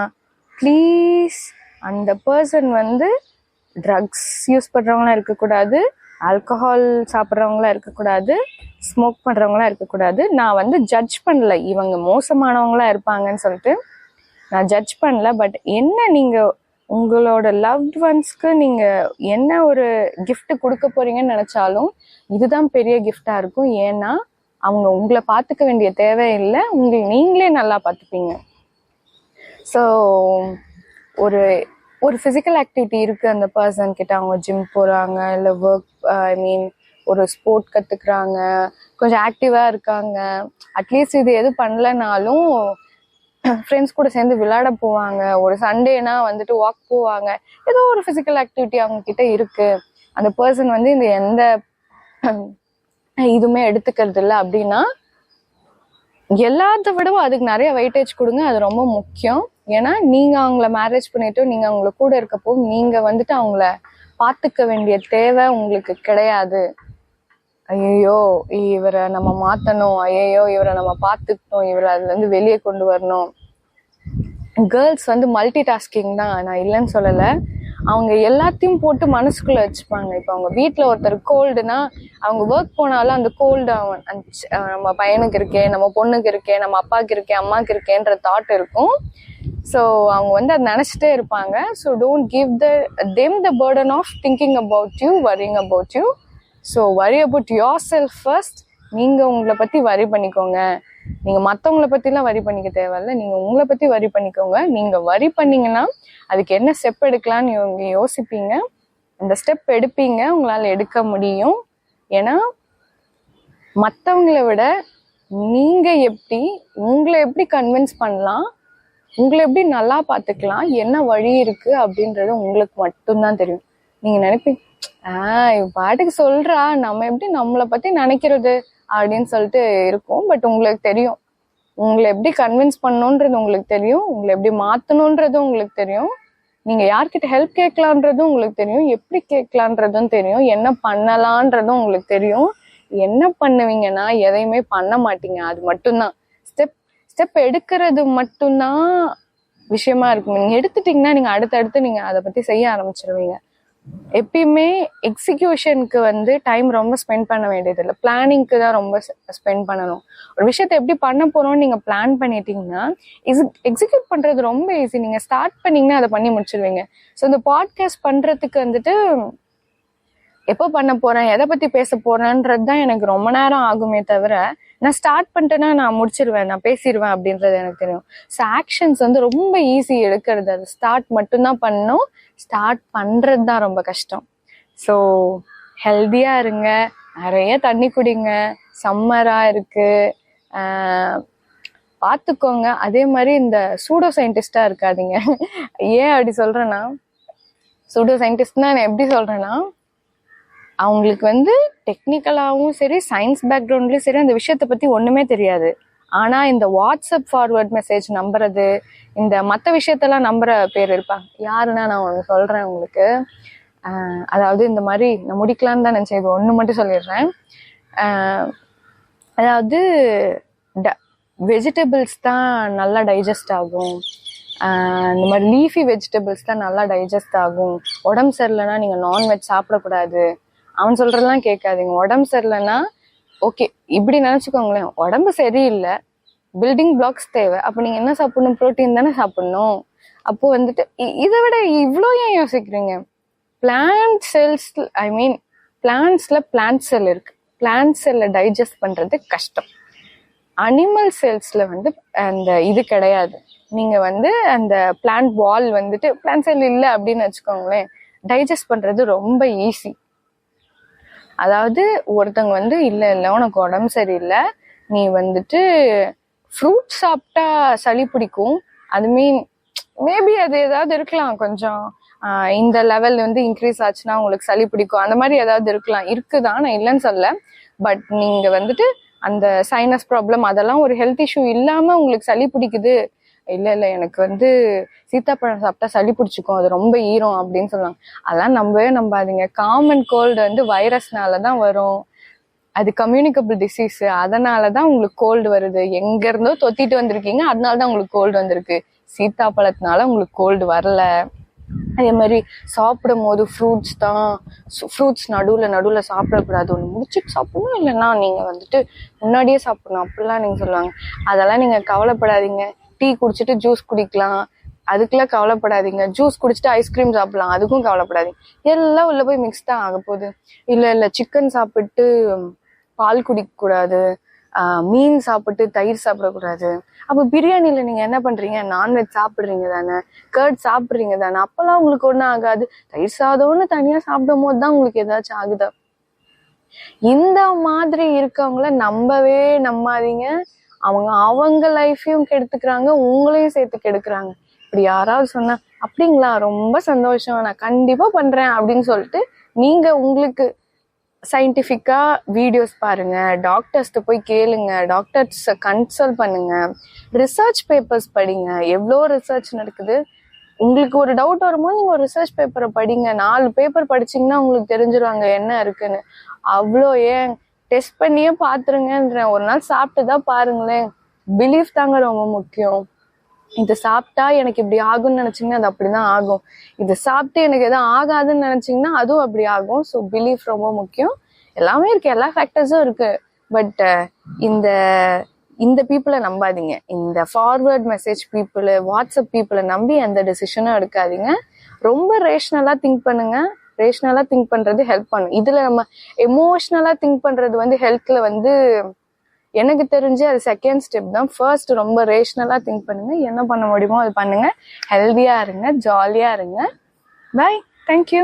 ப்ளீஸ் அந்த பர்சன் வந்து ட்ரக்ஸ் யூஸ் பண்ணுறவங்களாம் இருக்கக்கூடாது, ஆல்கஹால் சாப்பிட்றவங்களாம் இருக்கக்கூடாது, ஸ்மோக் பண்ணுறவங்களாம் இருக்கக்கூடாது. நான் வந்து ஜட்ஜ் பண்ணல இவங்க மோசமானவங்களாம் இருப்பாங்கன்னு சொல்லிட்டு நான் ஜட்ஜ் பண்ணல. பட் என்ன நீங்கள் உங்களோட லவ்ட் ஒன்ஸ்க்கு நீங்கள் என்ன ஒரு கிஃப்ட் கொடுக்க போறீங்கன்னு நினச்சாலும் இதுதான் பெரிய கிஃப்டாக இருக்கும். ஏன்னா அவங்க உங்களை பார்த்துக்க வேண்டிய தேவையில்லை, நீங்களே நல்லா பார்த்துப்பீங்க. ஸோ ஒரு ஒரு ஃபிசிக்கல் ஆக்டிவிட்டி இருக்கு அந்த பர்சன் கிட்ட, அவங்க ஜிம் போறாங்க, இல்லை ஒர்க் ஐ மீன் ஒரு ஸ்போர்ட் கத்துக்கிறாங்க, கொஞ்சம் ஆக்டிவா இருக்காங்க, அட்லீஸ்ட் இது எது பண்ணலனாலும் ஃப்ரெண்ட்ஸ் கூட சேர்ந்து விளையாட போவாங்க, ஒரு சண்டேனா வந்துட்டு வாக் போவாங்க, ஏதோ ஒரு ஃபிசிக்கல் ஆக்டிவிட்டி அவங்க கிட்ட இருக்கு. அந்த பர்சன் வந்து இந்த எந்த இதுவுமே எடுத்துக்கிறது இல்லை அப்படின்னா, எல்லாத்த விடவும் அதுக்கு நிறைய வெயிட்டேஜ் கொடுங்க. அது ரொம்ப முக்கியம். ஏன்னா நீங்க அவங்கள மேரேஜ் பண்ணிட்டு நீங்க அவங்கள கூட இருக்கப்போ நீங்க வந்துட்டு அவங்கள பாத்துக்க வேண்டிய தேவை உங்களுக்கு கிடையாது. ஐயோ இவரை நம்ம மாத்தணும், ஐயோ இவரை நம்ம பாத்துக்கணும், இவரை அதுல இருந்து வெளியே கொண்டு வரணும். கேர்ள்ஸ் வந்து மல்டி டாஸ்கிங் தான், நான் இல்லைன்னு சொல்லல. அவங்க எல்லாத்தையும் போட்டு மனசுக்குள்ள வச்சுப்பாங்க. இப்போ அவங்க வீட்டுல ஒருத்தர் கோல்டுனா அவங்க ஒர்க் போனாலும் அந்த கோல்டு அவன் நம்ம பையனுக்கு இருக்கேன், நம்ம பொண்ணுக்கு இருக்கேன், நம்ம அப்பாவுக்கு இருக்கேன், அம்மாவுக்கு இருக்கேன்ற தாட் இருக்கும். ஸோ அவங்க வந்து அதை நினைச்சிட்டே இருப்பாங்க. So don't give them the burden of thinking about you, worrying about you. So worry about yourself first. நீங்க உங்களை பத்தி வரி பண்ணிக்கோங்க. நீங்க மத்தவங்களை பத்தி எல்லாம் வரி பண்ணிக்க தேவையில்ல, நீங்க உங்களை பத்தி வரி பண்ணிக்கோங்க. நீங்க வரி பண்ணீங்கன்னா அதுக்கு என்ன ஸ்டெப் எடுக்கலாம்னு இவங்க யோசிப்பீங்க, அந்த ஸ்டெப் எடுப்பீங்க, உங்களால எடுக்க முடியும். ஏன்னா மற்றவங்களை விட நீங்க எப்படி உங்களை எப்படி கன்வின்ஸ் பண்ணலாம், உங்களை எப்படி நல்லா பார்த்துக்கலாம், என்ன வழி இருக்கு அப்படின்றது உங்களுக்கு மட்டும்தான் தெரியும். நீங்க நினைப்பீங்க இவ பாட்டுக்கு சொல்றா, நம்ம எப்படி நம்மளை பத்தி நினைக்கிறது அப்படின்னு சொல்லிட்டு இருக்கும். பட் உங்களுக்கு தெரியும், உங்களை எப்படி கன்வின்ஸ் பண்ணணுன்றது உங்களுக்கு தெரியும், உங்களை எப்படி மாத்தணுன்றதும் உங்களுக்கு தெரியும், நீங்க யார்கிட்ட ஹெல்ப் கேட்கலான்றதும் உங்களுக்கு தெரியும், எப்படி கேட்கலான்றதும் தெரியும், என்ன பண்ணலான்றதும் உங்களுக்கு தெரியும். என்ன பண்ணுவீங்கன்னா எதையுமே பண்ண மாட்டீங்க. அது மட்டும்தான் ஸ்டெப் எடுக்கிறது மட்டும்தான் விஷயமா இருக்கும். நீங்க எடுத்துட்டீங்கன்னா நீங்க அடுத்தடுத்து நீங்க அதை பத்தி செய்ய ஆரம்பிச்சிருவீங்க. எப்பயுமே எக்ஸிக்யூஷனுக்கு வந்து டைம் ரொம்ப ஸ்பெண்ட் பண்ண வேண்டியது இல்லை, பிளானிங்க்கு தான் ரொம்ப ஸ்பெண்ட் பண்ணணும். ஒரு விஷயத்த எப்படி பண்ண போறோம்னு நீங்க பிளான் பண்ணிட்டீங்கன்னா எக்ஸிக்யூட் பண்றது ரொம்ப ஈஸி. நீங்க ஸ்டார்ட் பண்ணீங்கன்னா அதை பண்ணி முடிச்சிருவீங்க. ஸோ இந்த பாட்காஸ்ட் பண்றதுக்கு வந்துட்டு எப்போ பண்ண போறேன், எதை பத்தி பேச போறேன்றது தான் எனக்கு ரொம்ப நேரம் ஆகுமே தவிர, நான் ஸ்டார்ட் பண்ணிட்டேன்னா நான் முடிச்சிருவேன், நான் பேசிடுவேன் அப்படின்றது எனக்கு தெரியும். ஸோ ஆக்ஷன்ஸ் வந்து ரொம்ப ஈஸி எடுக்கிறது, அது ஸ்டார்ட் மட்டும்தான் பண்ணணும். ஸ்டார்ட் பண்றது தான் ரொம்ப கஷ்டம். ஸோ ஹெல்தியா இருங்க, நிறைய தண்ணி குடிங்க, சம்மரா இருக்கு, பார்த்துக்கோங்க. அதே மாதிரி இந்த சூடோ சயின்டிஸ்டா இருக்காதீங்க. ஏன் அப்படி சொல்றேன்னா, சூடோ சயின்டிஸ்ட்னா நான் எப்படி சொல்றேன்னா, அவங்களுக்கு வந்து டெக்னிக்கலாகவும் சரி சயின்ஸ் பேக்ரவுண்ட்லயும் சரி அந்த விஷயத்த பத்தி ஒண்ணுமே தெரியாது. ஆனா இந்த வாட்ஸ்அப் ஃபார்வர்ட் மெசேஜ் நம்புறது, இந்த மற்ற விஷயத்தெல்லாம் நம்புற பேர் இருப்பாங்க. யாருன்னா நான் ஒன்று சொல்றேன் உங்களுக்கு. அதாவது இந்த மாதிரி நான் முடிக்கலான்னு தான் நினைச்சேன், இது ஒன்று மட்டும் சொல்லிடுறேன். அதாவது வெஜிடபிள்ஸ் தான் நல்லா டைஜஸ்ட் ஆகும், இந்த மாதிரி லீஃபி வெஜிடபிள்ஸ் தான் நல்லா டைஜஸ்ட் ஆகும். உடம்பு சரியில்லைன்னா நீங்க நான்வெஜ் சாப்பிடக்கூடாது, அவன் சொல்றதெல்லாம் கேட்காதீங்க. உடம்பு சரியில்லைன்னா ஓகே இப்படி நினைச்சுக்கோங்களேன், உடம்பு சரியில்லை, பில்டிங் பிளாக்ஸ் தேவை, அப்ப நீங்க என்ன சாப்பிடணும், புரோட்டீன் தானே சாப்பிடணும். அப்போ வந்துட்டு இதை விட இவ்வளோ ஏன் யோசிக்கிறீங்க? பிளான்ட் செல்ஸ் ஐ மீன் பிளான்ட்ஸ்ல பிளான்ட் செல் இருக்கு, பிளான்ட் செல்லை டைஜஸ்ட் பண்றது கஷ்டம். அனிமல் செல்ஸ்ல வந்து அந்த இது கிடையாது. நீங்க வந்து அந்த பிளான்ட் வால் வந்துட்டு பிளான்ட் செல் இல்லை அப்படின்னு வச்சுக்கோங்களேன், டைஜஸ்ட் பண்றது ரொம்ப ஈஸி. அதாவது ஒருத்தவங்க வந்து இல்லை உனக்கு உடம்பு சரியில்லை, நீ வந்துட்டு ஃப்ரூட் சாப்பிட்டா சளி பிடிக்கும், அது மேபி அது ஏதாவது இருக்கலாம், கொஞ்சம் இந்த லெவல் வந்து இன்க்ரீஸ் ஆச்சுன்னா உங்களுக்கு சளி பிடிக்கும், அந்த மாதிரி ஏதாவது இருக்கலாம், இருக்குதான், நான் இல்லைன்னு சொல்ல. பட் நீங்க வந்துட்டு அந்த சைனஸ் ப்ராப்ளம் அதெல்லாம் ஒரு ஹெல்த் இஷ்யூ இல்லாம உங்களுக்கு சளி பிடிக்குது, இல்லை எனக்கு வந்து சீத்தாப்பழம் சாப்பிட்டா சளி பிடிச்சிக்கும், அது ரொம்ப ஈரம் அப்படின்னு சொல்லுவாங்க. அதெல்லாம் நம்பவே நம்பாதீங்க. காமன் கோல்டு வந்து வைரஸ்னால தான் வரும், அது கம்யூனிகபிள் டிசீஸ், அதனாலதான் உங்களுக்கு கோல்டு வருது. எங்க இருந்தோ தொத்திட்டு வந்திருக்கீங்க, அதனாலதான் உங்களுக்கு கோல்டு வந்திருக்கு. சீத்தாப்பழத்தினால உங்களுக்கு கோல்டு வரல. அதே மாதிரி சாப்பிடும் போது ஃப்ரூட்ஸ் நடுவுல சாப்பிடக்கூடாது, ஒன்று முடிச்சுட்டு சாப்பிடணும், இல்லைன்னா நீங்க வந்துட்டு முன்னாடியே சாப்பிடணும் அப்படிலாம் நீங்க சொல்லுவாங்க. அதெல்லாம் நீங்க கவலைப்படாதீங்க. டீ குடிச்சிட்டு ஜூஸ் குடிக்கலாம், அதுக்கெல்லாம் கவலைப்படாதீங்க. ஜூஸ் குடிச்சிட்டு ஐஸ்கிரீம் சாப்பிடலாம், அதுக்கும் கவலைப்படாதீங்க. எல்லாம் உள்ள போய் மிக்ஸ் தான் ஆக போகுது. இல்ல சிக்கன் சாப்பிட்டு பால் குடிக்க கூடாது, மீன் சாப்பிட்டு தயிர் சாப்பிடக்கூடாது. அப்ப பிரியாணில நீங்க என்ன பண்றீங்க? நான்வெஜ் சாப்பிடுறீங்க தானே, கர்ட் சாப்பிடுறீங்க தானே, அப்பெல்லாம் உங்களுக்கு ஒண்ணும் ஆகாது. தயிர் சாதம்னு தனியா சாப்பிடும் போதுதான் உங்களுக்கு ஏதாச்சும் ஆகுதா? இந்த மாதிரி இருக்கவங்கள நம்பவே நம்பாதீங்க. அவங்க லைஃபையும் கெடுத்துக்கிறாங்க, உங்களையும் சேர்த்து கெடுக்குறாங்க. இப்படி யாராவது சொன்னா அப்படிங்களா, ரொம்ப சந்தோஷம், நான் கண்டிப்பா பண்றேன் அப்படின்னு சொல்லிட்டு நீங்க உங்களுக்கு சயின்டிஃபிக்கா வீடியோஸ் பாருங்க, டாக்டர்ஸ்ட்டு போய் கேளுங்க, டாக்டர்ஸ் கன்சல்ட் பண்ணுங்க, ரிசர்ச் பேப்பர்ஸ் படிங்க. எவ்வளோ ரிசர்ச் நடக்குது. உங்களுக்கு ஒரு டவுட் வரும்போது நீங்க ஒரு ரிசர்ச் பேப்பரை படிங்க. 4 பேப்பர் படிச்சீங்கன்னா உங்களுக்கு தெரிஞ்சிருவாங்க என்ன இருக்குன்னு. அவ்வளோ ஏன் டெஸ்ட் பண்ணியே பாத்துருங்கன்றேன். ஒரு நாள் சாப்பிட்டுதான் பாருங்களேன். பிலீஃப் தாங்க ரொம்ப முக்கியம். இது சாப்பிட்டா எனக்கு இப்படி ஆகும்னு நினைச்சீங்கன்னா அது அப்படிதான் ஆகும். இது சாப்பிட்டு எனக்கு எதுவும் ஆகாதுன்னு நினைச்சீங்கன்னா அதுவும் அப்படி ஆகும். ஸோ பிலீஃப் ரொம்ப முக்கியம். எல்லாமே இருக்கு, எல்லா ஃபேக்டர்ஸும் இருக்கு. பட் இந்த இந்த பீப்புளை நம்பாதீங்க. இந்த ஃபார்வர்ட் மெசேஜ் பீப்புளு, வாட்ஸ்அப் பீப்புளை நம்பி எந்த டெசிஷனும் எடுக்காதீங்க. ரொம்ப ரேஷனலா திங்க் பண்ணுங்க. ரேஷனலா திங்க் பண்றது ஹெல்ப் பண்ணும். இதுல நம்ம எமோஷனலா திங்க் பண்றது ஹெல்த்ல எனக்கு தெரிஞ்சு அது செகண்ட் ஸ்டெப் தான். ஃபர்ஸ்ட் ரொம்ப ரேஷனலா திங்க் பண்ணுங்க, என்ன பண்ண முடியுமோ அது பண்ணுங்க, ஹெல்தியா இருங்க, ஜாலியா இருங்க. Bye, thank you.